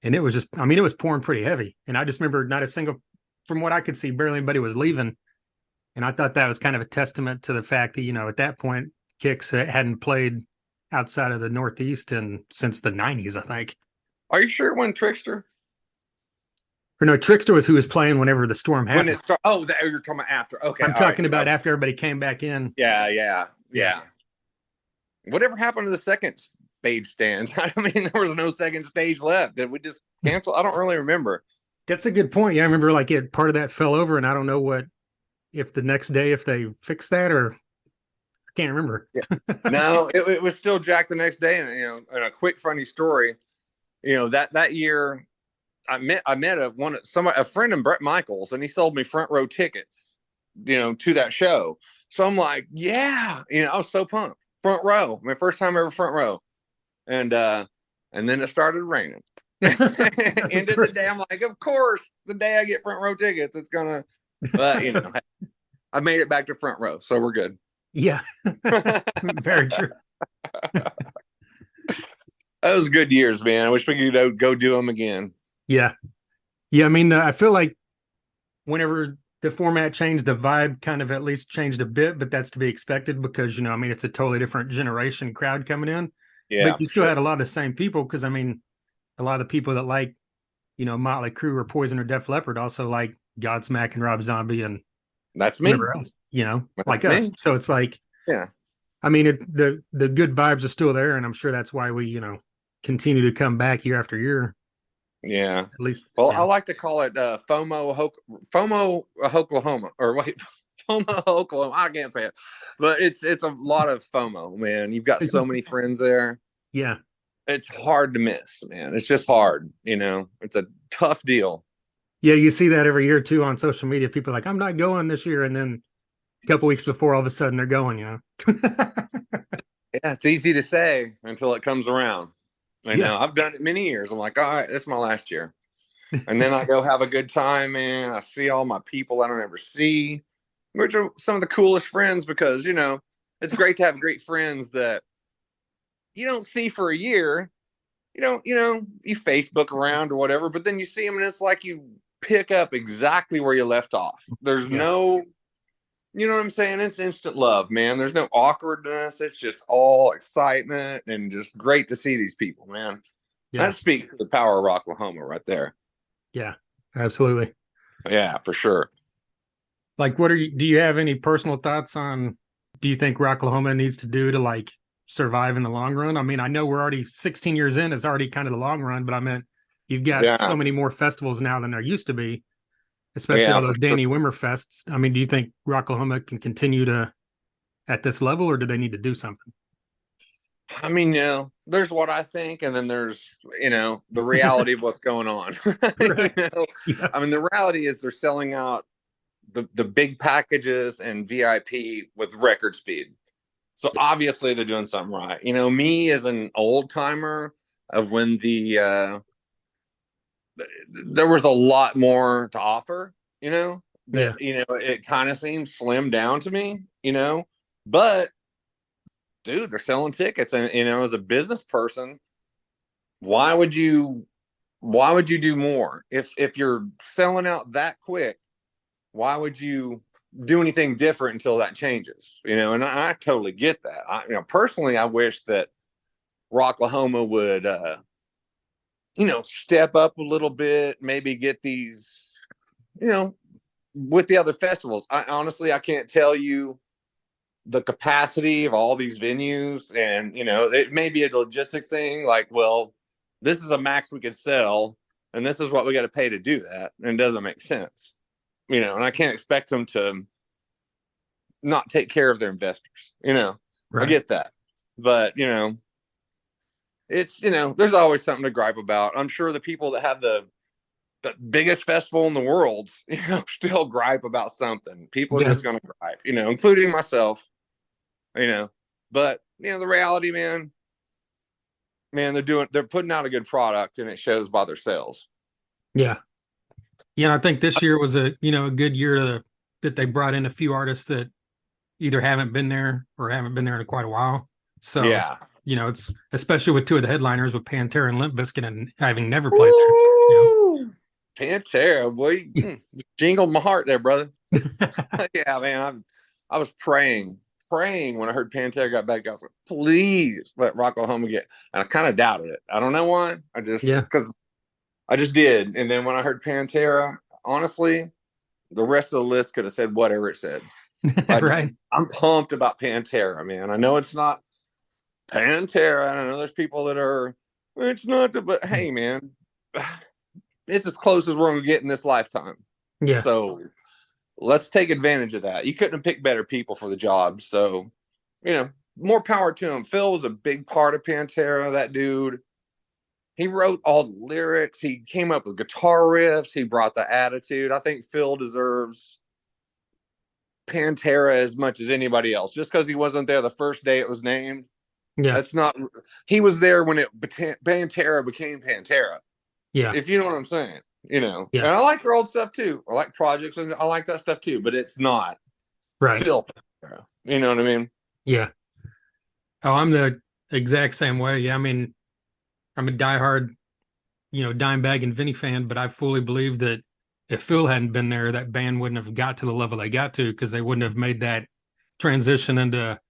S1: And it was just, it was pouring pretty heavy. And I just remember not a single, from what I could see, barely anybody was leaving. And I thought that was kind of a testament to the fact that, at that point, Kix hadn't played outside of the Northeast since the 90s, I think.
S2: Are you sure it wasn't Trickster?
S1: Or no, Trickster was who was playing whenever the storm happened.
S2: You're talking about after. Okay.
S1: I'm talking about after everybody came back in.
S2: Yeah. Whatever happened to the second stage stands? I mean, there was no second stage left. Did we just cancel? I don't really remember.
S1: That's a good point. Yeah, I remember part of that fell over, and I don't know if the next day, if they fixed that, or I can't remember.
S2: No, it was still Jack the next day. And, and a quick funny story, that year I met a friend of Brett Michaels, and he sold me front row tickets, to that show. So I'm like, I was so pumped. Front row, my first time ever front row. And then it started raining. End of the day, I'm like, of course, the day I get front row tickets, it's gonna. But I made it back to front row, so we're good.
S1: Yeah, very true.
S2: Those good years, man. I wish we could go do them again.
S1: Yeah. I mean, I feel like whenever the format changed, the vibe kind of at least changed a bit, but that's to be expected because it's a totally different generation crowd coming in. Yeah, but you still had a lot of the same people because a lot of the people that like, Motley Crue or Poison or Def Leppard also like Godsmack and Rob Zombie and
S2: that's me.
S1: Else, like us. So it's like, the good vibes are still there, and I'm sure that's why we, continue to come back year after year.
S2: Yeah,
S1: at least.
S2: Well, I like to call it FOMO Oklahoma, or wait, FOMO Oklahoma. I can't say it, but it's a lot of FOMO, man. You've got so many friends there.
S1: Yeah,
S2: it's hard to miss, man. It's just hard, It's a tough deal.
S1: Yeah, you see that every year too on social media. People are like, I'm not going this year, and then a couple weeks before, all of a sudden they're going. Yeah,
S2: it's easy to say until it comes around. Know I've done it many years. I'm like, all right, this is my last year, and then I go have a good time, man. I see all my people I don't ever see, which are some of the coolest friends because it's great to have great friends that you don't see for a year. You Facebook around or whatever, but then you see them and it's like you pick up exactly where you left off. There's no, you know what I'm saying? It's instant love, man. There's no awkwardness. It's just all excitement and just great to see these people, man. That speaks to the power of Rocklahoma right there.
S1: Yeah, absolutely.
S2: Yeah, for sure.
S1: Like, do you have any personal thoughts on, do you think Rocklahoma needs to do to survive in the long run? I mean, I know we're already 16 years in, it's already kind of the long run, but I meant you've got so many more festivals now than there used to be, especially all those Danny Wimmer fests. I mean, do you think Rocklahoma can continue to at this level, or do they need to do something?
S2: I mean, there's what I think, and then there's, the reality of what's going on.
S1: Right. Yeah.
S2: I mean, the reality is they're selling out the big packages and VIP with record speed. So obviously they're doing something right. Me as an old timer of when there was a lot more to offer,
S1: Yeah.
S2: it kind of seems slimmed down to me, but dude, they're selling tickets. And, as a business person, why would you do more? If you're selling out that quick, why would you do anything different until that changes? And I totally get that. Personally, I wish that Rocklahoma would, step up a little bit, maybe get these, with the other festivals. I can't tell you the capacity of all these venues, and it may be a logistics thing, like, well, this is a max we could sell and this is what we got to pay to do that, and it doesn't make sense, and I can't expect them to not take care of their investors.
S1: Right.
S2: I get that, but it's there's always something to gripe about. I'm sure the people that have the biggest festival in the world still gripe about something. People are just going to gripe, including myself. But the reality, man, they're putting out a good product, and it shows by their sales.
S1: Yeah. And I think this year was a good year that they brought in a few artists that either haven't been there or haven't been there in quite a while. So
S2: yeah,
S1: it's especially with two of the headliners, with Pantera and Limp Bizkit, and having never played there.
S2: Pantera, boy, jingled my heart there, brother. Yeah, man, I was praying when I heard Pantera got back. I was like, please let Rocklahoma get, and I kind of doubted it. I don't know why. Because I just did. And then when I heard Pantera, honestly, the rest of the list could have said whatever it said.
S1: Right.
S2: I'm pumped about Pantera, man. I know it's not Pantera. I know there's people that are, it's not, but hey, man, it's as close as we're going to get in this lifetime.
S1: Yeah.
S2: So let's take advantage of that. You couldn't have picked better people for the job. So, more power to him. Phil was a big part of Pantera, that dude. He wrote all the lyrics. He came up with guitar riffs. He brought the attitude. I think Phil deserves Pantera as much as anybody else. Just because he wasn't there the first day it was named.
S1: Yeah.
S2: That's not, he was there when Pantera became Pantera.
S1: Yeah.
S2: If you know what I'm saying.
S1: Yeah.
S2: And I like their old stuff too. I like Projects, and I like that stuff too, but it's not
S1: right.
S2: Phil Pantera. You know what I mean?
S1: Yeah. Oh, I'm the exact same way. Yeah, I mean, I'm a diehard, Dimebag and Vinny fan, but I fully believe that if Phil hadn't been there, that band wouldn't have got to the level they got to, because they wouldn't have made that transition into,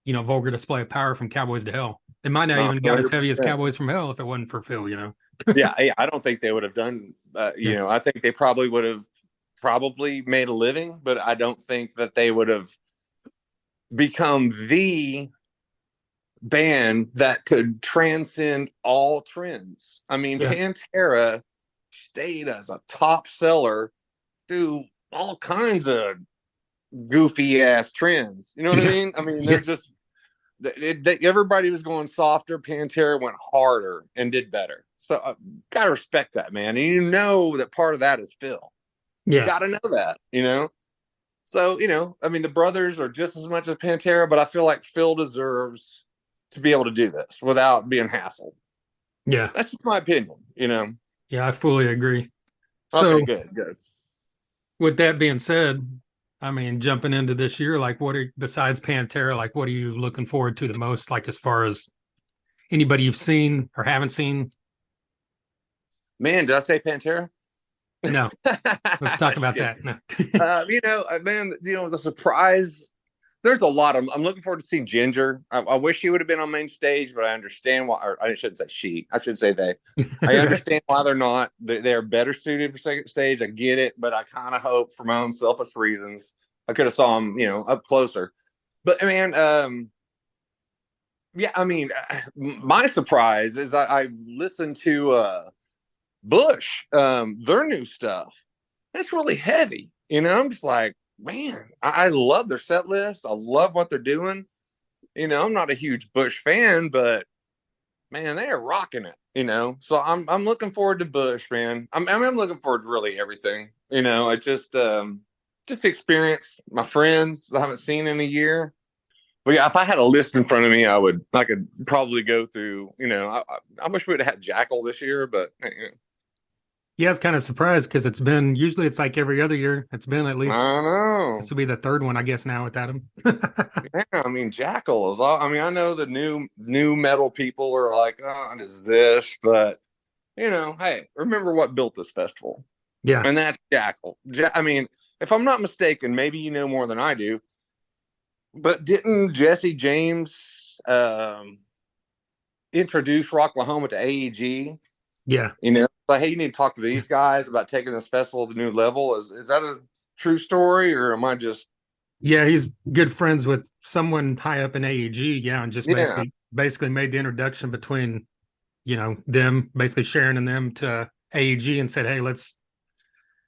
S1: vulgar display of power from Cowboys to Hell. They might not even got as heavy as Cowboys from Hell if it wasn't for Phil,
S2: Yeah, I don't think they would have done, I think they probably would have made a living, but I don't think that they would have become the band that could transcend all trends. I mean, Pantera stayed as a top seller through all kinds of goofy ass trends. You know what I mean? I mean, they're just, everybody was going softer. Pantera went harder and did better. So gotta respect that, man. And that part of that is Phil. You gotta know that, So, I mean, the brothers are just as much as Pantera, but I feel like Phil deserves to be able to do this without being hassled.
S1: Yeah.
S2: That's just my opinion,
S1: Yeah, I fully agree.
S2: So, okay, good.
S1: With that being said, I mean, jumping into this year, like, besides Pantera, like, what are you looking forward to the most, like, as far as anybody you've seen or haven't seen?
S2: Man, did I say Pantera?
S1: No. Let's talk about that. No.
S2: Man, the surprise, there's a lot of them. I'm looking forward to seeing Ginger. I wish she would have been on main stage, but I understand why, or I shouldn't say she, I should say they. I understand why they're not. They're better suited for second stage. I get it, but I kind of hope, for my own selfish reasons, I could have saw them, up closer. But man, yeah, I mean, my surprise is I've listened to Bush, their new stuff. It's really heavy. I'm just like, man, I love their set list. I love what they're doing. I'm not a huge Bush fan, but man, they are rocking it. So I'm looking forward to Bush, man. I'm looking forward to really everything. I just experience my friends I haven't seen in a year. But yeah, if I had a list in front of me, I could probably go through. I wish we'd have had Jackal this year, but
S1: Yeah, I was kind of surprised because usually it's like every other year. It's been at
S2: I
S1: least,
S2: don't know.
S1: this will be the third one, I guess, now without him.
S2: Yeah, I mean, Jackal is all. I mean, I know the new metal people are like, oh, what is this? But hey, remember what built this festival,
S1: Yeah.
S2: and that's Jackal. I mean, if I'm not mistaken, maybe you know more than I do, but didn't Jesse James introduce Rocklahoma to AEG?
S1: Yeah.
S2: Like, hey, you need to talk to these guys about taking this festival to the new level. Is that a true story, or am I just?
S1: Yeah, he's good friends with someone high up in AEG. Yeah, and just
S2: Yeah,
S1: basically made the introduction between, them basically sharing and them to AEG and said, hey, let's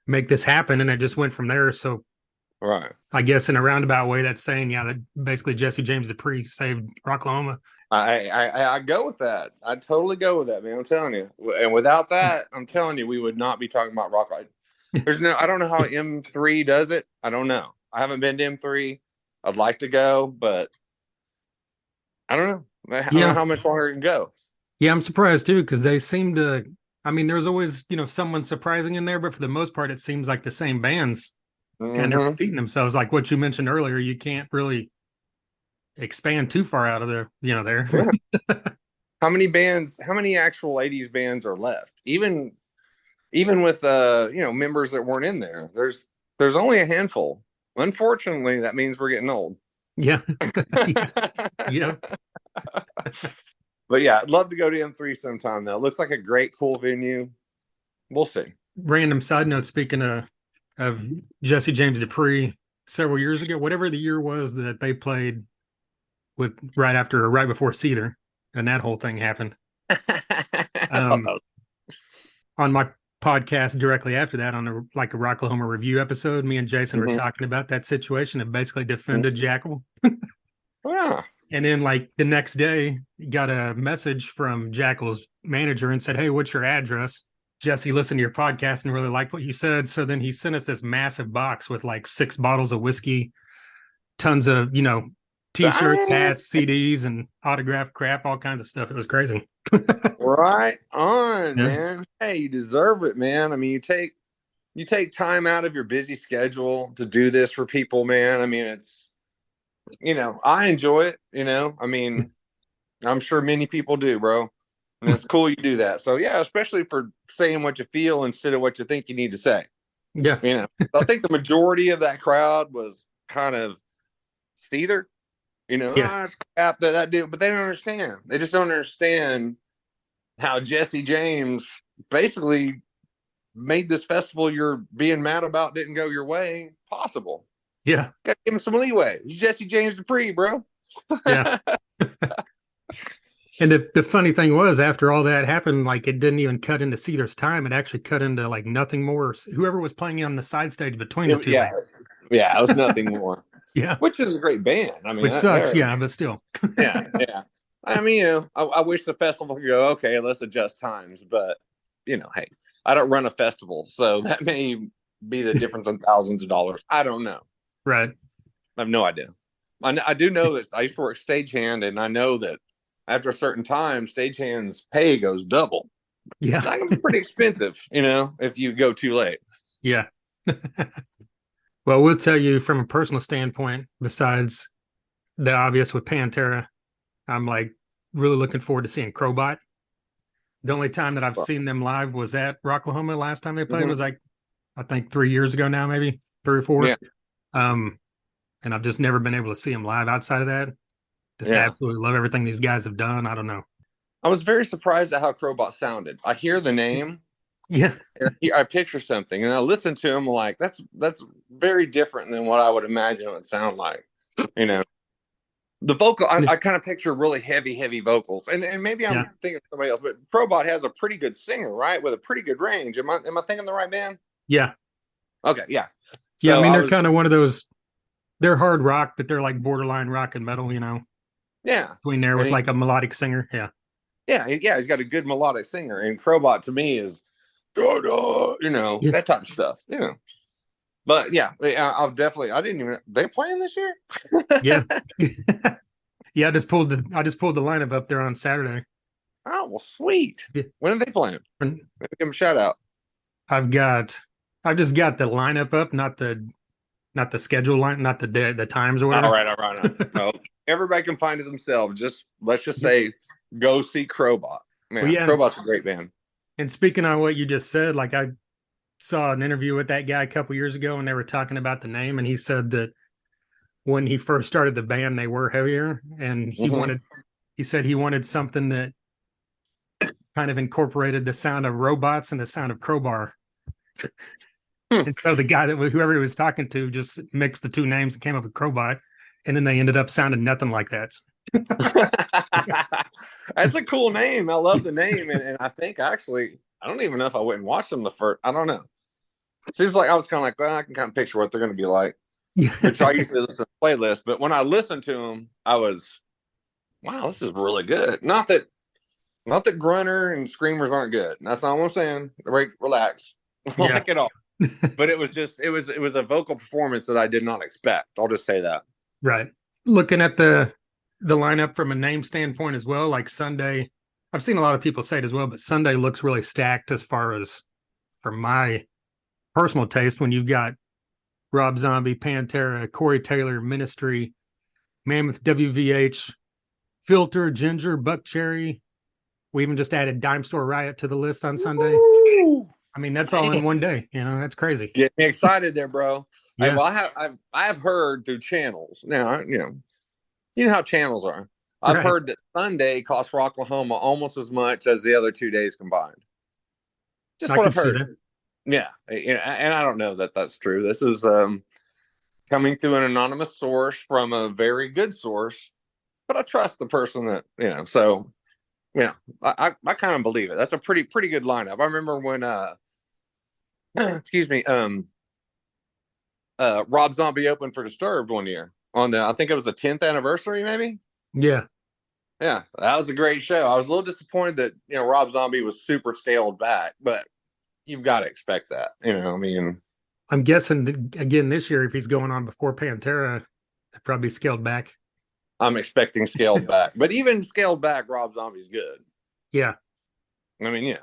S1: make this happen. And it just went from there. So
S2: right.
S1: I guess in a roundabout way, that's saying, yeah, that basically Jesse James Dupree saved Rocklahoma.
S2: I go with that. I totally go with that, man. I'm telling you. And without that, I'm telling you, we would not be talking about Rock Light. I don't know how M3 does it. I don't know. I haven't been to M3. I'd like to go, but I don't know. I don't know
S1: Yeah.
S2: how much longer it can go.
S1: Yeah, I'm surprised too, because they seem to, I mean, there's always, someone surprising in there, but for the most part, it seems like the same bands kind of
S2: Mm-hmm.
S1: repeating themselves. Like what you mentioned earlier, you can't really expand too far out of there.
S2: Yeah. How many bands, how many actual 80s bands are left? Even with members that weren't in there. There's only a handful. Unfortunately, that means we're getting old.
S1: Yeah. Yeah. Yeah.
S2: But yeah, I'd love to go to M3 sometime though. It looks like a great, cool venue. We'll see.
S1: Random side note, speaking of Jesse James Dupree, several years ago, whatever the year was that they played with right before Seether, and that whole thing happened.
S2: I thought
S1: Um,
S2: that was,
S1: on my podcast directly after that, on a Rocklahoma review episode, me and Jason were
S2: mm-hmm.
S1: talking about that situation and basically defended Jackal.
S2: Yeah.
S1: And then the next day, got a message from Jackal's manager and said, hey, what's your address? Jesse listened to your podcast and really liked what you said. So then he sent us this massive box with like 6 bottles of whiskey, tons of, t-shirts, hats, CDs, and autographed crap, all kinds of stuff. It was crazy.
S2: Right on,
S1: Yeah.
S2: man. Hey, you deserve it, man. I mean, you take time out of your busy schedule to do this for people, man. I mean, it's I enjoy it, I mean, I'm sure many people do, bro. And it's cool you do that. So yeah, especially for saying what you feel instead of what you think you need to say.
S1: Yeah.
S2: I think the majority of that crowd was kind of Seether,
S1: Yeah.
S2: it's crap that dude, but they don't understand. They just don't understand how Jesse James basically made this festival you're being mad about didn't go your way possible.
S1: Yeah.
S2: Got to give him some leeway. He's Jesse James Dupree, bro.
S1: Yeah. And the funny thing was, after all that happened, like it didn't even cut into Seether's time. It actually cut into like nothing more. Whoever was playing on the side stage between the two.
S2: Yeah, yeah, it was nothing more.
S1: Yeah.
S2: Which is a great band. I mean,
S1: Which sucks. Yeah, but still.
S2: yeah. I mean, I wish the festival could go, okay, let's adjust times, but hey, I don't run a festival, so that may be the difference in thousands of dollars. I don't know.
S1: Right.
S2: I have no idea. I do know that I used to work stagehand, and I know that after a certain time, stagehand's pay goes double.
S1: Yeah.
S2: That can be pretty expensive, if you go too late.
S1: Yeah. Well, we'll tell you from a personal standpoint, besides the obvious with Pantera, I'm like really looking forward to seeing Crowbot. The only time that I've seen them live was at Rocklahoma. Last time they played was like, I think 3 years ago now, maybe 3 or 4.
S2: Yeah.
S1: And I've just never been able to see them live outside of that. Just absolutely love everything these guys have done. I don't know.
S2: I was very surprised at how Crowbot sounded. I hear the name.
S1: Yeah.
S2: I picture something and I listen to him like that's very different than what I would imagine it would sound like. The vocal, I kind of picture really heavy vocals, and maybe I'm thinking of somebody else, but Crowbot has a pretty good singer, right, with a pretty good range. Am I thinking the right band?
S1: Yeah.
S2: Okay, yeah.
S1: Yeah, I
S2: So
S1: mean,
S2: I
S1: they're
S2: was,
S1: kind of one of those, they're hard rock, but they're like borderline rock and metal,
S2: yeah.
S1: between there
S2: And
S1: with like a melodic singer. Yeah.
S2: yeah, he's got a good melodic singer. And Crowbot to me is,
S1: Yeah.
S2: that type of stuff, But yeah, I'll definitely, I didn't even, they playing this year?
S1: Yeah. Yeah. I just pulled the lineup up there on Saturday.
S2: Oh, well, sweet.
S1: Yeah.
S2: When are they playing?
S1: And
S2: Maybe give them a shout out.
S1: I've got, I've just got the lineup up, not the schedule line, not the times or
S2: All
S1: whatever.
S2: right, all right. All right. No, everybody can find it themselves. Just let's just say, go see Crowbot.
S1: Well,
S2: Man,
S1: yeah.
S2: Crowbot's a great band.
S1: And speaking on what you just said, like I saw an interview with that guy a couple years ago and they were talking about the name, and he said that when he first started the band, they were heavier, and
S2: Mhm.
S1: he said he wanted something that kind of incorporated the sound of robots and the sound of crowbar.
S2: Hmm.
S1: And so the guy that was, whoever he was talking to, just mixed the two names and came up with Crowbot, and then they ended up sounding nothing like that.
S2: That's a cool name. I love the name, and I think actually, I don't even know if I went and watched them the first. I don't know. It seems like I was kind of like, well, I can kind of picture what they're going to be like. Which I usually listen to playlists, but when I listened to them, I was, wow, this is really good. Not that grunter and screamers aren't good. That's not what I'm saying. Relax,
S1: Yeah.
S2: like it all. But it was a vocal performance that I did not expect. I'll just say that.
S1: Right. Looking at the lineup from a name standpoint as well, like Sunday, I've seen a lot of people say it as well, but Sunday looks really stacked as far as for my personal taste when you've got Rob Zombie, Pantera, Corey Taylor, Ministry, Mammoth WVH, Filter, Ginger, Buck Cherry. We even just added Dime Store Riot to the list on Sunday.
S2: Woo!
S1: I mean, that's all in
S2: Man,
S1: one day. That's crazy.
S2: get me excited there, bro.
S1: Yeah.
S2: I have heard through channels now. You know how channels are. I've
S1: Right.
S2: heard that Sunday costs Rocklahoma almost as much as the other 2 days combined. Just
S1: I
S2: what
S1: could
S2: I've
S1: see
S2: heard.
S1: that.
S2: Yeah, and I don't know that that's true. This is coming through an anonymous source from a very good source, but I trust the person that. So I kind of believe it. That's a pretty good lineup. I remember when excuse me, Rob Zombie opened for Disturbed one year on I think it was the 10th anniversary, maybe.
S1: Yeah.
S2: Yeah, that was a great show. I was a little disappointed that Rob Zombie was super scaled back, but you've got to expect that. I mean,
S1: I'm guessing again this year, if he's going on before Pantera, probably scaled back.
S2: I'm expecting scaled back, but even scaled back, Rob Zombie's good.
S1: Yeah.
S2: I mean, it's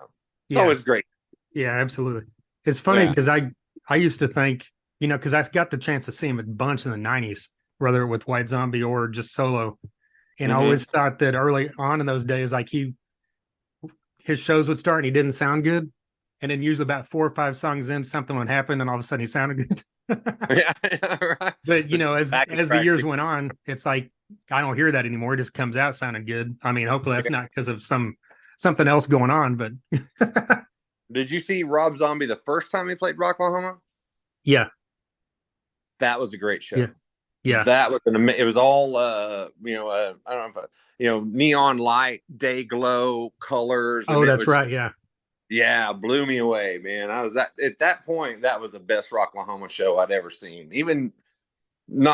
S1: Yeah.
S2: always great.
S1: Yeah, absolutely. It's funny
S2: Yeah.
S1: because I used to think, because I got the chance to see him a bunch in the 90s, whether with White Zombie or just solo. And I always thought that early on in those days, like his shows would start and he didn't sound good. And then usually about 4 or 5 songs in, something would happen and all of a sudden he sounded good.
S2: Yeah, right.
S1: But as the years went on, it's like I don't hear that anymore. It just comes out sounding good. I mean, hopefully that's not because of something else going on, but
S2: Did you see Rob Zombie the first time he played Rocklahoma?
S1: yeah.
S2: That was a great show.
S1: Yeah. Yeah.
S2: That was it was all I don't know if neon light, day glow, colors.
S1: Oh, that's right. Yeah.
S2: Yeah, blew me away, man. I was at that point, that was the best Rocklahoma show I'd ever seen. Even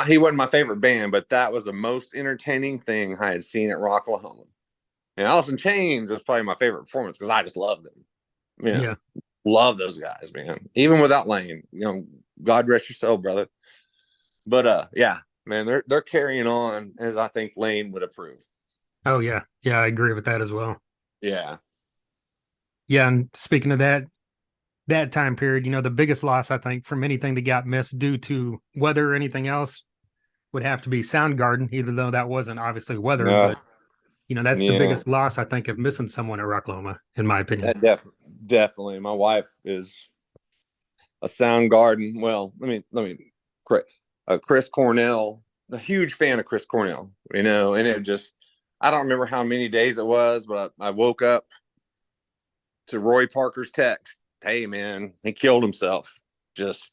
S2: he wasn't my favorite band, but that was the most entertaining thing I had seen at Rocklahoma. And Alice in Chains is probably my favorite performance because I just love them.
S1: Yeah.
S2: Love those guys, man. Even without Lane, God rest your soul, brother. But yeah, man, they're carrying on as I think Lane would approve.
S1: Oh yeah. Yeah, I agree with that as well.
S2: Yeah.
S1: Yeah, and speaking of that time period, the biggest loss I think from anything that got missed due to weather or anything else would have to be Soundgarden, even though that wasn't obviously weather, but that's the biggest loss I think of missing someone at Rocklahoma, in my opinion.
S2: Definitely. My wife is a Soundgarden. Well, let me Chris Cornell, a huge fan of Chris Cornell, and it just, I don't remember how many days it was, but I woke up to Roy Parker's text. Hey man, he killed himself. Just,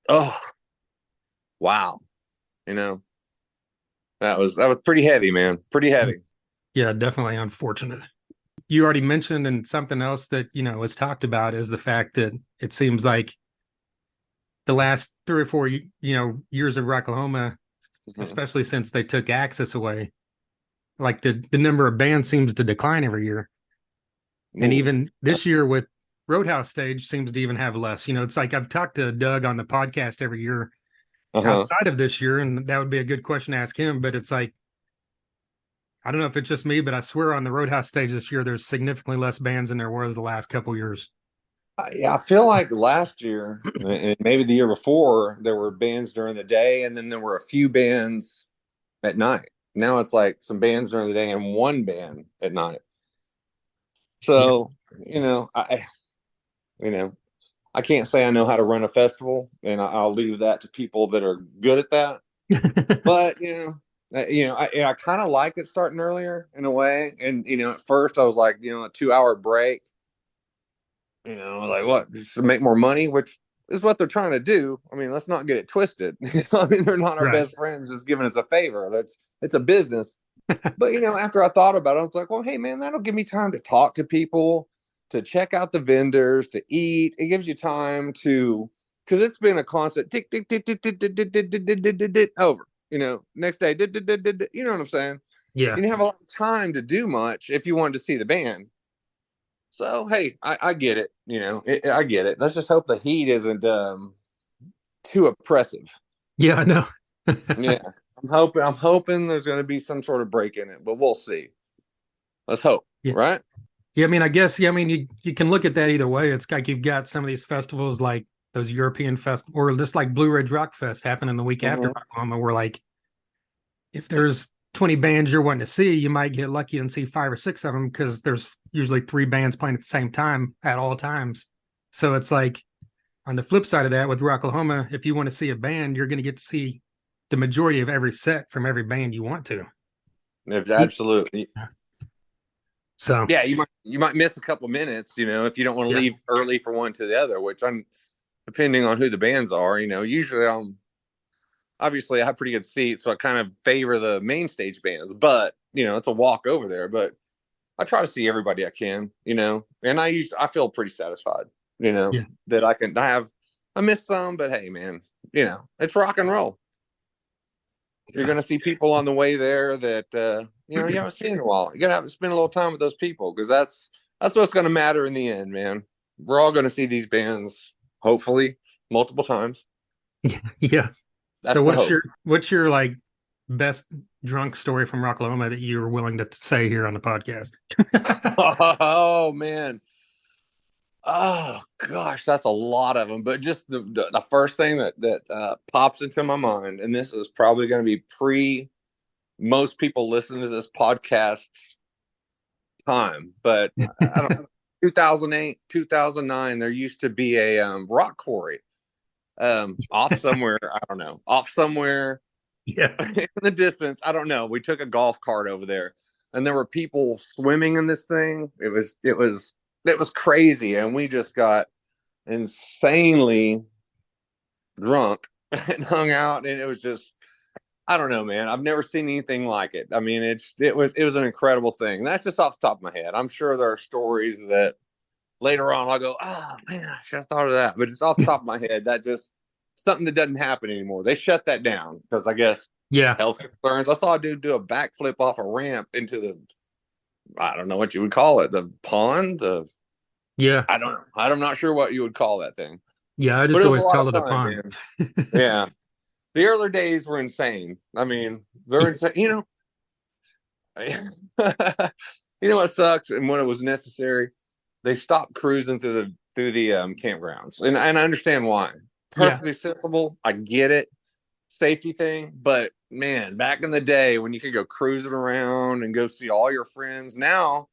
S2: oh, wow. That was pretty heavy, man. Pretty heavy.
S1: Yeah, definitely unfortunate. You already mentioned, and something else that, was talked about is the fact that it seems like the last 3 or 4 years of Rocklahoma,
S2: Mhm.
S1: especially since they took access away, like the number of bands seems to decline every year. And
S2: Ooh.
S1: even this year with Roadhouse Stage seems to even have less. It's like I've talked to Doug on the podcast every year
S2: Uh-huh.
S1: outside of this year, and that would be a good question to ask him. But it's like, I don't know if it's just me, but I swear on the Roadhouse Stage this year, there's significantly less bands than there was the last couple years.
S2: Yeah, I feel like last year and maybe the year before, there were bands during the day, and then there were a few bands at night. Now it's like some bands during the day and one band at night.
S1: Yeah.
S2: So, you know, I can't say I know how to run a festival, and I'll leave that to people that are good at that. But I kind of like it starting earlier in a way. And at first I was like, a 2 hour break. Like what? Just to make more money, which is what they're trying to do. I mean, let's not get it twisted. I mean, they're not our
S1: Right.
S2: best friends. Just giving us a favor. It's a business. But after I thought about it, I was like, well, hey man, that'll give me time to talk to people, to check out the vendors, to eat. It gives you time to, because it's been a constant tick tick tick tick tick tick tick tick tick tick tick tick tick over. Next day, you know what I'm saying?
S1: Yeah.
S2: You didn't have a lot of time to do much if you wanted to see the band. So hey, I get it. I get it. Let's just hope the heat isn't too oppressive.
S1: Yeah, I know.
S2: Yeah, I'm hoping there's going to be some sort of break in it, but we'll see. Let's hope,
S1: Yeah.
S2: right?
S1: Yeah, I mean, I guess, yeah, I mean, you can look at that either way. It's like you've got some of these festivals like those European fest or just like Blue Ridge Rock Fest happening the week after
S2: Mm-hmm.
S1: Oklahoma, where like if there's 20 bands you're wanting to see, you might get lucky and see 5 or 6 of them because there's usually 3 bands playing at the same time at all times. So it's like on the flip side of that with Rocklahoma, if you want to see a band, you're going to get to see the majority of every set from every band you want to.
S2: Absolutely.
S1: So
S2: Yeah, you might miss a couple minutes, if you don't want to
S1: yeah,
S2: leave early for one to the other, which I'm depending on who the bands are, usually obviously I have pretty good seats, so I kind of favor the main stage bands, but it's a walk over there. But I try to see everybody I can, and I feel pretty satisfied,
S1: yeah,
S2: that I missed some, but hey man, it's rock and roll. You're
S1: yeah,
S2: going to see people on the way there that you haven't seen in a while. You got to have to spend a little time with those people, because that's what's going to matter in the end, man. We're all going to see these bands, hopefully, multiple times.
S1: yeah. So
S2: That's the hope.
S1: what's your like best drunk story from Rocklahoma that you were willing to say here on the podcast?
S2: Oh man. Oh gosh, that's a lot of them. But just the first thing that pops into my mind, and this is probably going to be pre most people listening to this podcast time, but I don't. 2008, 2009, there used to be a rock quarry off somewhere. I don't know, off somewhere
S1: Yeah.
S2: in the distance. I don't know. We took a golf cart over there, and there were people swimming in this thing. It was crazy, and we just got insanely drunk and hung out, and it was just, I don't know, man. I've never seen anything like it. I mean, it was an incredible thing. That's just off the top of my head. I'm sure there are stories that later on I'll go, oh man, I should have thought of that. But it's off the top of my head. That just something that doesn't happen anymore. They shut that down because I guess
S1: Yeah.
S2: health concerns. I saw a dude do a backflip off a ramp into the, I don't know what you would call it, the pond.
S1: Yeah.
S2: I don't know. I'm not sure what you would call that thing.
S1: Yeah. I
S2: But
S1: just
S2: it was a
S1: always
S2: lot of
S1: call it a
S2: fun,
S1: pond.
S2: man. Yeah. The earlier days were insane. I mean, they're insane. What sucks and when it was necessary, they stopped cruising through the campgrounds, and I understand why.
S1: Yeah.
S2: Perfectly sensible. I get it, safety thing, but man, back in the day when you could go cruising around and go see all your friends, now,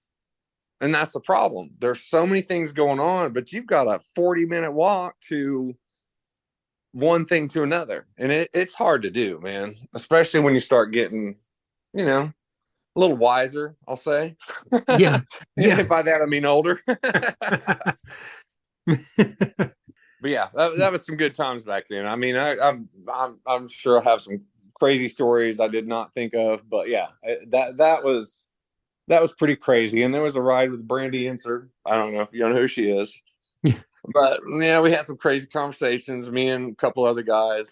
S2: and that's the problem. There's so many things going on, but you've got a 40-minute walk to one thing to another, and it's hard to do, man. Especially when you start getting, a little wiser, I'll say.
S1: Yeah. Yeah.
S2: And by that I mean older. But yeah, that was some good times back then. I mean, I'm sure I have some crazy stories I did not think of, but yeah, that was pretty crazy. And there was a ride with Brandy Inser. I don't know if you know who she is. But yeah, we had some crazy conversations, me and a couple other guys.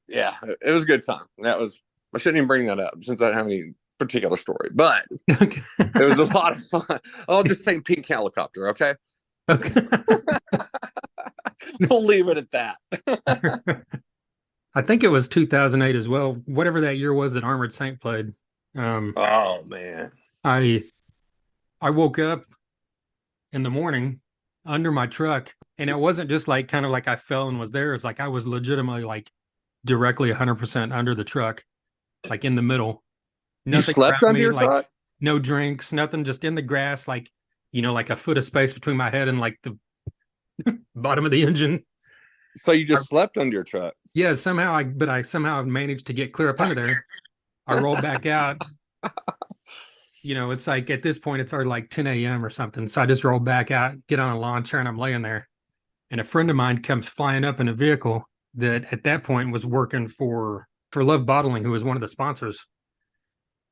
S2: Yeah, it was a good time. I shouldn't even bring that up since I don't have any particular story, but
S1: Okay.
S2: it was a lot of fun. I'll just say pink helicopter, okay?
S1: Okay.
S2: We'll leave it at that.
S1: I think it was 2008 as well. Whatever that year was that Armored Saint played.
S2: Oh man.
S1: I I woke up in the morning under my truck, and it wasn't just like kind of like I fell and was there. It's like I was legitimately like directly 100% under the truck, like in the middle.
S2: You
S1: Nothing
S2: slept
S1: around
S2: under
S1: me,
S2: your
S1: like
S2: truck?
S1: no drinks, nothing, just in the grass, like like a foot of space between my head and like the bottom of the engine.
S2: So you
S1: I,
S2: just slept under your truck?
S1: yeah, but I somehow managed to get clear up under there. I rolled back out. It's like at this point it's already like 10 a.m. or something. So I just roll back out, get on a lawn chair, and I'm laying there. And a friend of mine comes flying up in a vehicle that at that point was working for Love Bottling, who was one of the sponsors.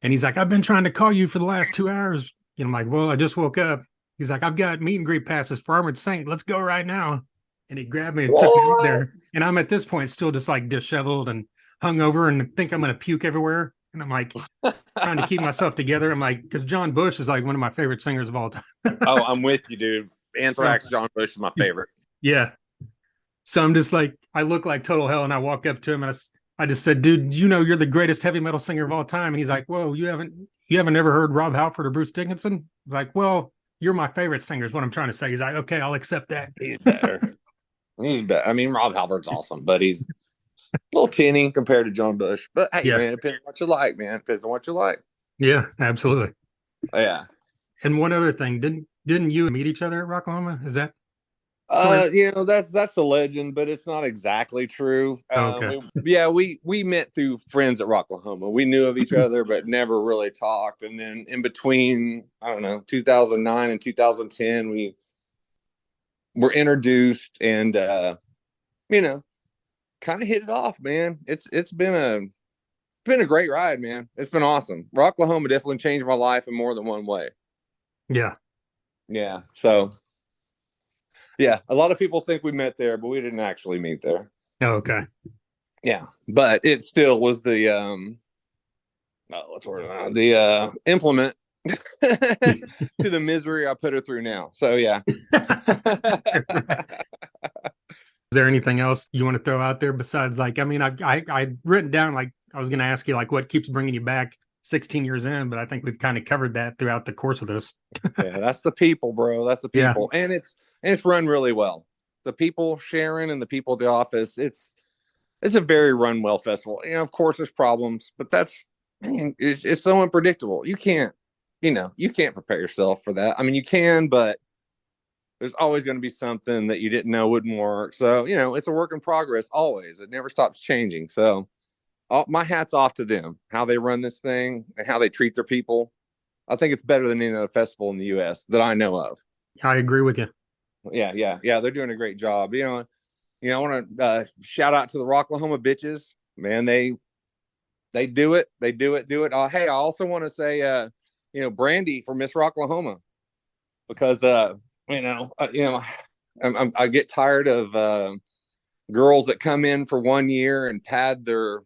S1: And he's like, I've been trying to call you for the last 2 hours. And I'm like, well, I just woke up. He's like, I've got meet and greet passes for Armored Saint. Let's go right now. And he grabbed me and took me out
S2: What?
S1: there. And I'm at this point still just like disheveled and hungover and think I'm going to puke everywhere. And I'm like trying to keep myself together. I'm like, because John Bush is like one of my favorite singers of all time.
S2: Oh, I'm with you, dude. Anthrax,
S1: So,
S2: John Bush is my favorite.
S1: yeah. So I'm just like, I look like total hell. And I walk up to him and I just said, dude, you're the greatest heavy metal singer of all time. And he's like, whoa, you haven't ever heard Rob Halford or Bruce Dickinson? I was like, well, you're my favorite singer is what I'm trying to say. He's like, okay, I'll accept that.
S2: He's better. He's better. I mean, Rob Halford's awesome, but he's a little tinny compared to John Bush. But hey,
S1: Yeah.
S2: man, it depends on what you like, man. It depends on what you like.
S1: Yeah, absolutely.
S2: Yeah.
S1: And one other thing, didn't you meet each other at Rocklahoma? Is that story?
S2: That's a legend, but it's not exactly true.
S1: Okay.
S2: We met through friends at Rocklahoma. We knew of each other, but never really talked. And then in between, I don't know, 2009 and 2010, we were introduced and kind of hit it off, man. It's been a great ride, man. It's been awesome. Rocklahoma definitely changed my life in more than one way.
S1: Yeah.
S2: Yeah. So yeah, a lot of people think we met there, but we didn't actually meet there.
S1: Oh, okay.
S2: Yeah, but it still was the implement to the misery I put her through now. So yeah.
S1: Is there anything else you want to throw out there besides like, I mean, I written down, like, I was going to ask you like what keeps bringing you back 16 years in, but I think we've kind of covered that throughout the course of this.
S2: Yeah, that's the people, bro. That's the people. Yeah. And it's run really well. The people, Sharon, and the people at the office, it's a very run well festival. Of course there's problems, but it's so unpredictable. You can't prepare yourself for that. I mean, you can, but there's always going to be something that you didn't know wouldn't work. So, it's a work in progress always. It never stops changing. So my hat's off to them, how they run this thing and how they treat their people. I think it's better than any other festival in the U.S. that I know of.
S1: I agree with you.
S2: Yeah. They're doing a great job. I want to shout out to the Rocklahoma bitches, man. They do it. They do it. Hey, I also want to say, Brandy for Miss Rocklahoma, because I get tired of girls that come in for 1 year and pad their,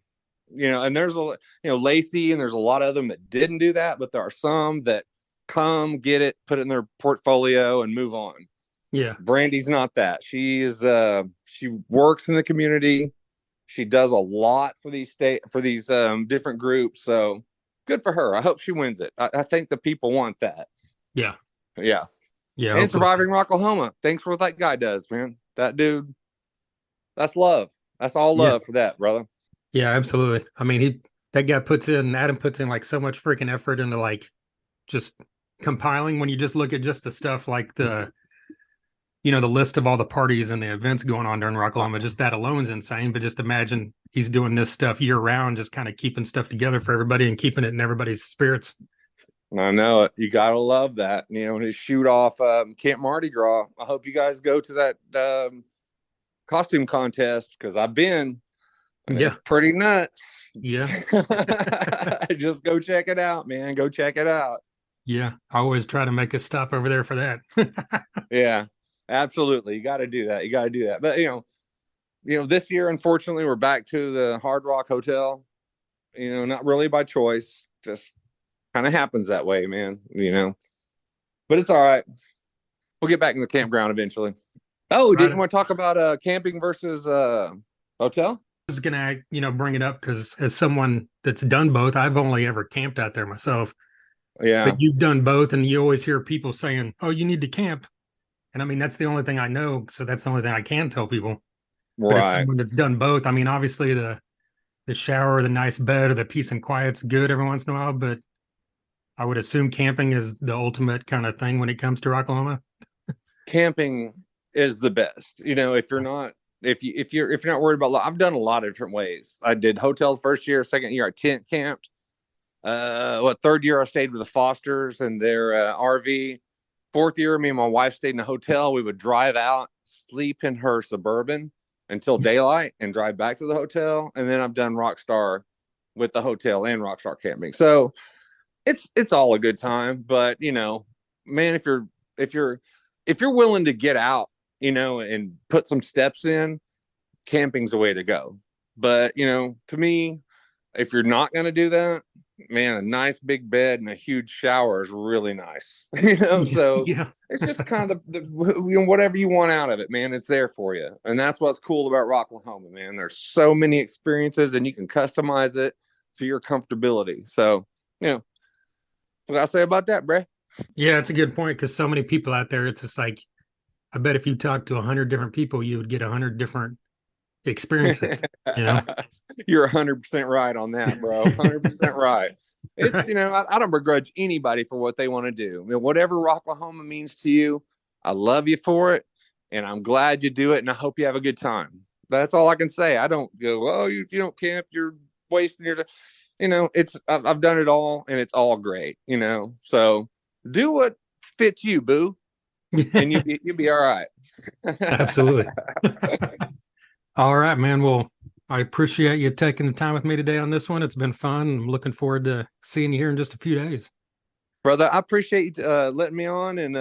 S2: and there's Lacey, and there's a lot of them that didn't do that, but there are some that come, get it, put it in their portfolio and move on.
S1: Yeah.
S2: Brandy's not that. She works in the community. She does a lot for these different groups. So good for her. I hope she wins it. I think the people want that.
S1: Yeah.
S2: Yeah.
S1: Yeah.
S2: And Surviving Rocklahoma. Thanks for what that guy does, man. That dude, that's love. That's all love for that, brother.
S1: Yeah, absolutely. I mean, Adam puts in like so much freaking effort into like just compiling. When you just look at just the stuff like the list of all the parties and the events going on during Rocklahoma, just that alone is insane. But just imagine he's doing this stuff year round, just kind of keeping stuff together for everybody and keeping it in everybody's spirits.
S2: I know it. You got to love that. To shoot off Camp Mardi Gras. I hope you guys go to that costume contest, because I've been. It's pretty nuts.
S1: Yeah.
S2: Just go check it out, man. Go check it out.
S1: Yeah. I always try to make a stop over there for that.
S2: Yeah. Absolutely. You got to do that. You got to do that. But, this year, unfortunately, we're back to the Hard Rock Hotel, not really by choice. Just kind of happens that way, man, but it's all right. We'll get back in the campground eventually. Oh, didn't want to talk about camping versus hotel?
S1: I was gonna, bring it up because as someone that's done both, I've only ever camped out there myself.
S2: Yeah.
S1: But you've done both, and you always hear people saying, "Oh, you need to camp," and I mean that's the only thing I know, so that's the only thing I can tell people. Right. But as someone that's done both, I mean, obviously the shower, the nice bed, or the peace and quiet's good every once in a while, but I would assume camping is the ultimate kind of thing when it comes to Rocklahoma.
S2: Camping is the best. If you're not worried about, I've done a lot of different ways. I did hotels first year, second year I tent camped. Third year I stayed with the Fosters and their RV. Fourth year, me and my wife stayed in a hotel. We would drive out, sleep in her Suburban until daylight, and drive back to the hotel. And then I've done Rockstar with the hotel and Rockstar camping. So it's all a good time. But man, if you're willing to get out, and put some steps in, camping's the way to go. But, to me, if you're not going to do that, man, a nice big bed and a huge shower is really nice. So yeah. It's just kind of the whatever you want out of it, man, it's there for you. And that's what's cool about Rocklahoma, man. There's so many experiences and you can customize it to your comfortability. So, what I say about that, bruh?
S1: Yeah, it's a good point because so many people out there, it's just like, I bet if you talk to 100 different people, you would get 100 different experiences.
S2: You're 100% right on that, bro. 100% right. It's I don't begrudge anybody for what they want to do. Whatever Rocklahoma means to you, I love you for it, and I'm glad you do it, and I hope you have a good time. That's all I can say. I don't go, oh, if you don't camp, you're wasting your time. I've done it all, and it's all great. So do what fits you, boo. And you'll be all right.
S1: Absolutely. All right, man. Well, I appreciate you taking the time with me today on this one. It's been fun. I'm looking forward to seeing you here in just a few days.
S2: Brother, I appreciate you letting me on and,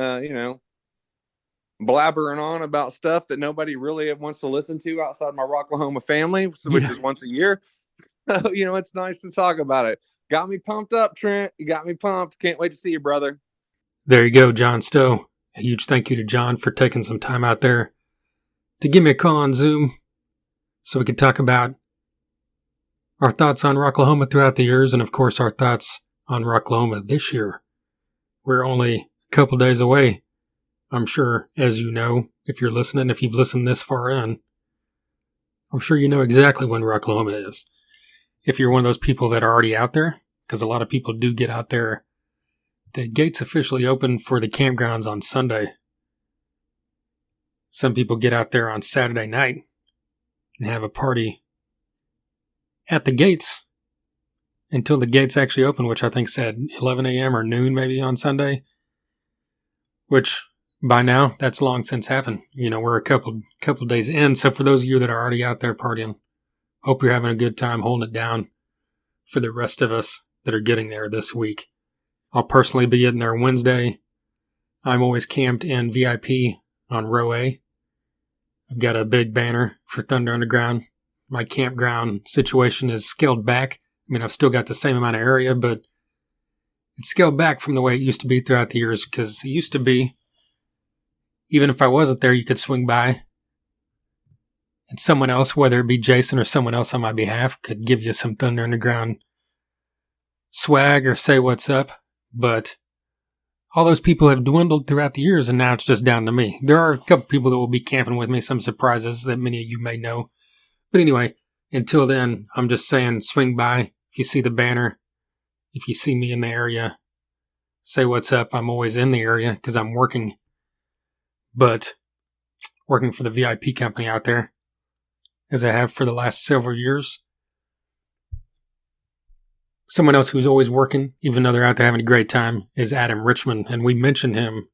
S2: blabbering on about stuff that nobody really wants to listen to outside my Rocklahoma family, which is once a year. It's nice to talk about it. Got me pumped up, Trent. You got me pumped. Can't wait to see you, brother.
S1: There you go, John Stowe. A huge thank you to John for taking some time out there to give me a call on Zoom so we could talk about our thoughts on Rocklahoma throughout the years and, of course, our thoughts on Rocklahoma this year. We're only a couple days away, I'm sure, as you know, if you're listening, if you've listened this far in. I'm sure you know exactly when Rocklahoma is. If you're one of those people that are already out there, because a lot of people do get out there. The gates officially open for the campgrounds on Sunday. Some people get out there on Saturday night and have a party at the gates until the gates actually open, which I think said 11 a.m. or noon maybe on Sunday, which by now that's long since happened. We're a couple days in. So for those of you that are already out there partying, hope you're having a good time holding it down for the rest of us that are getting there this week. I'll personally be in there Wednesday. I'm always camped in VIP on row A. I've got a big banner for Thunder Underground. My campground situation is scaled back. I mean, I've still got the same amount of area, but it's scaled back from the way it used to be throughout the years, because it used to be, even if I wasn't there, you could swing by and someone else, whether it be Jason or someone else on my behalf, could give you some Thunder Underground swag or say what's up. But all those people have dwindled throughout the years, and now it's just down to me. There are a couple people that will be camping with me, some surprises that many of you may know. But anyway, until then, I'm just saying, swing by. If you see the banner, if you see me in the area, say what's up. I'm always in the area because I'm working, but working for the VIP company out there, as I have for the last several years. Someone else who's always working, even though they're out there having a great time, is Adam Richmond. And we mentioned him.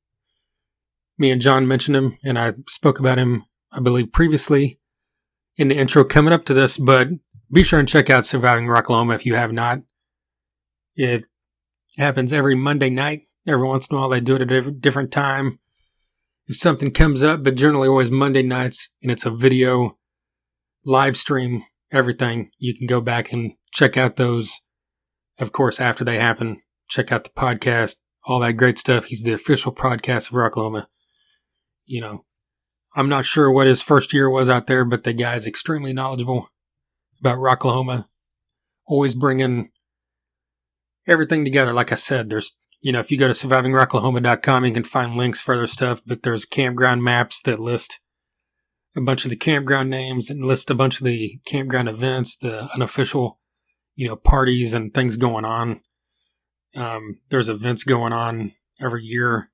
S1: Me and John mentioned him, and I spoke about him, I believe, previously in the intro coming up to this. But be sure and check out Surviving Rocklahoma if you have not. It happens every Monday night. Every once in a while, they do it at a different time. if something comes up, but generally always Monday nights, and it's a video live stream, everything, you can go back and check out those. Of course, after they happen, check out the podcast, all that great stuff. He's the official podcast of Rocklahoma. You know, I'm not sure what his first year was out there, but the guy's extremely knowledgeable about Rocklahoma. Always bringing everything together. Like I said, there's, if you go to survivingrocklahoma.com, you can find links for other stuff, but there's campground maps that list a bunch of the campground names and list a bunch of the campground events, the unofficial, parties and things going on. There's events going on every year,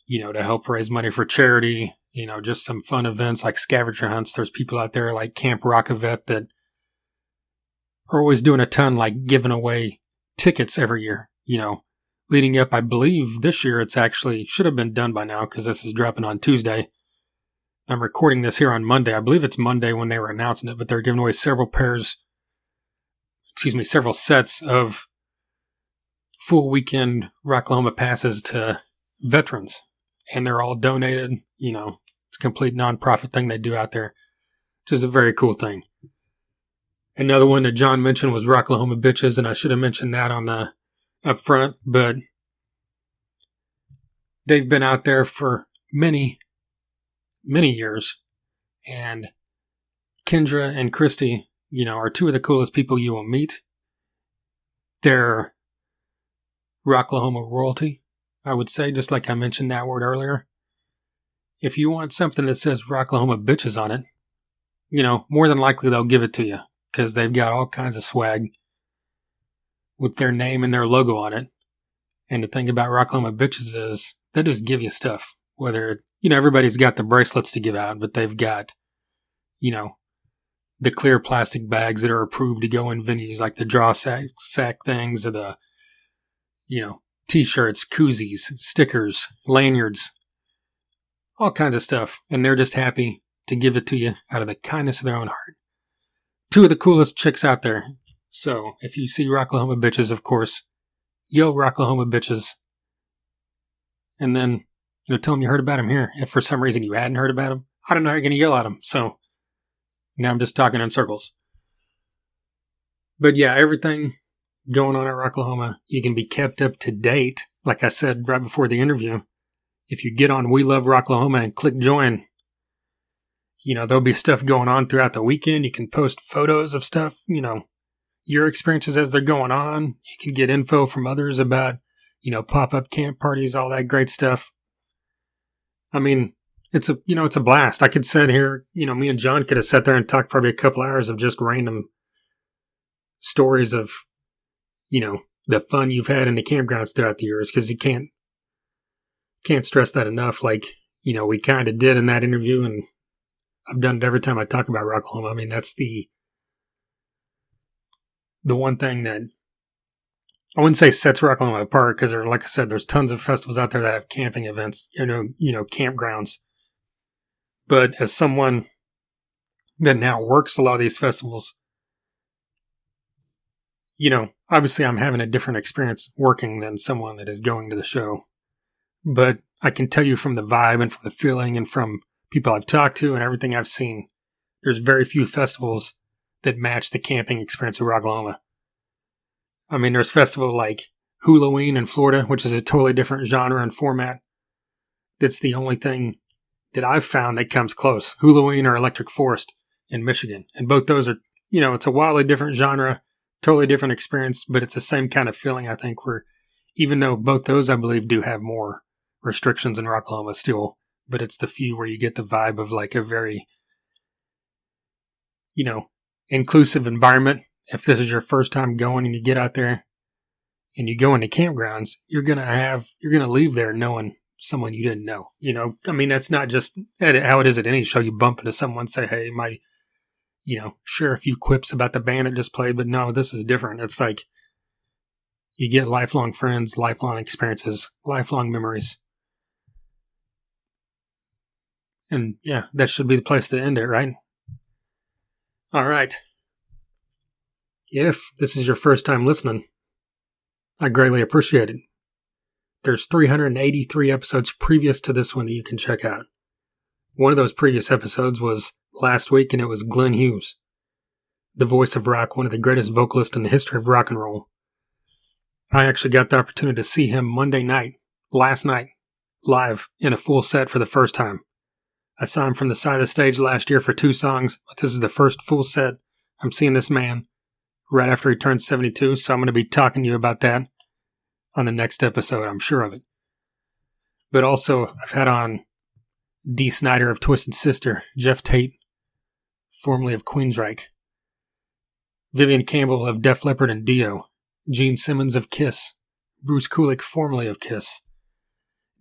S1: to help raise money for charity, just some fun events like scavenger hunts. There's people out there like Camp Rockavet that are always doing a ton, like giving away tickets every year, leading up. I believe this year it's actually should have been done by now because this is dropping on Tuesday. I'm recording this here on Monday. I believe it's Monday when they were announcing it, but they're giving away several sets of full weekend Rocklahoma passes to veterans. And they're all donated. It's a complete nonprofit thing they do out there, which is a very cool thing. Another one that John mentioned was Rocklahoma Bitches, and I should have mentioned that on the up front, but they've been out there for many, many years. And Kendra and Christy, are two of the coolest people you will meet. They're Rocklahoma royalty, I would say, just like I mentioned that word earlier. If you want something that says Rocklahoma Bitches on it, more than likely they'll give it to you because they've got all kinds of swag with their name and their logo on it. And the thing about Rocklahoma Bitches is they just give you stuff. Whether, everybody's got the bracelets to give out, but they've got, the clear plastic bags that are approved to go in venues like the draw sack things or the, t-shirts, koozies, stickers, lanyards, all kinds of stuff. And they're just happy to give it to you out of the kindness of their own heart. Two of the coolest chicks out there. So if you see Rocklahoma Bitches, of course, yo, Rocklahoma Bitches. And then, tell them you heard about them here. If for some reason you hadn't heard about them, I don't know how you're going to yell at them. So now I'm just talking in circles. But yeah, everything going on at Rocklahoma, you can be kept up to date. Like I said right before the interview, if you get on We Love Rocklahoma and click join, there'll be stuff going on throughout the weekend. You can post photos of stuff, your experiences as they're going on. You can get info from others about, pop-up camp parties, all that great stuff. I mean, it's a blast. I could sit here, me and John could have sat there and talked probably a couple hours of just random stories of, the fun you've had in the campgrounds throughout the years, because you can't stress that enough. Like, we kind of did in that interview, and I've done it every time I talk about Rocklahoma. I mean, that's the one thing that I wouldn't say sets Rocklahoma apart, because like I said, there's tons of festivals out there that have camping events, campgrounds. But as someone that now works a lot of these festivals, obviously I'm having a different experience working than someone that is going to the show. But I can tell you from the vibe and from the feeling and from people I've talked to and everything I've seen, there's very few festivals that match the camping experience of Rocklahoma. I mean, there's festivals like Halloween in Florida, which is a totally different genre and format. That's the only thing that I've found that comes close. Halloween or Electric Forest in Michigan. And both those are, it's a wildly different genre, totally different experience, but it's the same kind of feeling, I think, where even though both those, I believe, do have more restrictions in Rocklahoma still, but it's the few where you get the vibe of like a very, inclusive environment. If this is your first time going and you get out there and you go into campgrounds, you're going to leave there knowing someone you didn't know. I mean, that's not just how it is at any show. You bump into someone, say, hey, share a few quips about the band that just played, but no, this is different. It's like you get lifelong friends, lifelong experiences, lifelong memories. And yeah, that should be the place to end it, right? All right. If this is your first time listening, I greatly appreciate it. there's 383 episodes previous to this one that you can check out. One of those previous episodes was last week, and it was Glenn Hughes, the voice of rock, one of the greatest vocalists in the history of rock and roll. I actually got the opportunity to see him Monday night, last night, live in a full set for the first time. I saw him from the side of the stage last year for 2 songs, but this is the first full set I'm seeing this man right after he turns 72, so I'm going to be talking to you about that on the next episode, I'm sure of it. But also, I've had on Dee Snider of Twisted Sister, Jeff Tate, formerly of Queensryche, Vivian Campbell of Def Leppard and Dio, Gene Simmons of Kiss, Bruce Kulick, formerly of Kiss,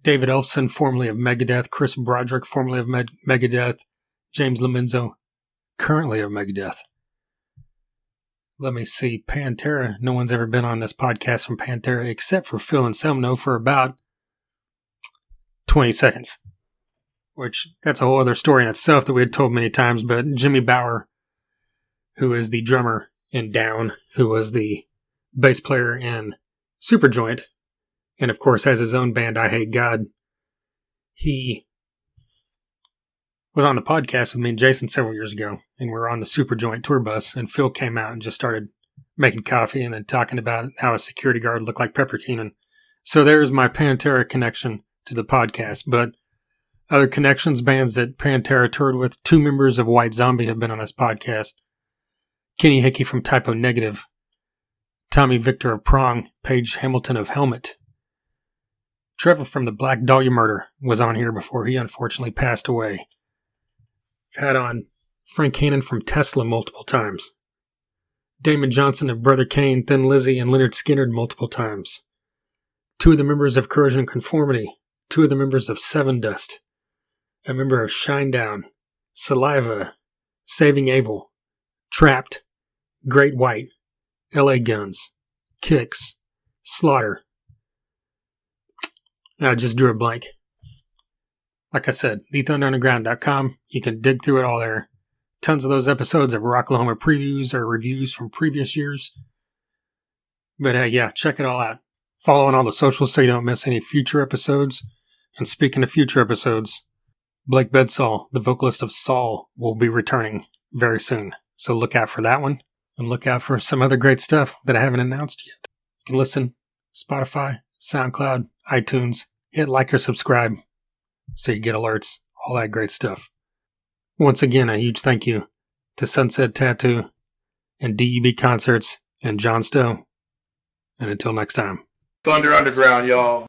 S1: David Ellefson, formerly of Megadeth, Chris Broderick, formerly of Megadeth, James Lomenzo, currently of Megadeth. Let me see, Pantera. No one's ever been on this podcast from Pantera except for Phil Anselmo for about 20 seconds. Which, that's a whole other story in itself that we had told many times, but Jimmy Bauer, who is the drummer in Down, who was the bass player in Superjoint, and of course has his own band, I Hate God, he was on the podcast with me and Jason several years ago, and we were on the Superjoint tour bus, and Phil came out and just started making coffee and then talking about how a security guard looked like Pepper Keenan. So there's my Pantera connection to the podcast. But other connections, bands that Pantera toured with, 2 members of White Zombie have been on this podcast. Kenny Hickey from Typo Negative, Tommy Victor of Prong, Paige Hamilton of Helmet. Trevor from the Black Dahlia Murder was on here before he unfortunately passed away. I've had on Frank Hannon from Tesla multiple times. Damon Johnson of Brother Kane, Thin Lizzy, and Leonard Skinner multiple times. 2 of the members of Corrosion and Conformity. 2 of the members of Seven Dust. A member of Shinedown, Saliva, Saving Abel, Trapped, Great White, LA Guns, Kicks, Slaughter. I just drew a blank. Like I said, thethunderunderground.com. You can dig through it all there. Tons of those episodes of Rocklahoma previews or reviews from previous years. But yeah, check it all out. Follow on all the socials so you don't miss any future episodes. And speaking of future episodes, Blake Bedsall, the vocalist of Saul, will be returning very soon. So look out for that one. And look out for some other great stuff that I haven't announced yet. You can listen Spotify, SoundCloud, iTunes. Hit like or subscribe so you get alerts, all that great stuff. Once again, a huge thank you to Sunset Tattoo and DEB Concerts and John Stowe. And until next time.
S3: Thunder Underground, y'all.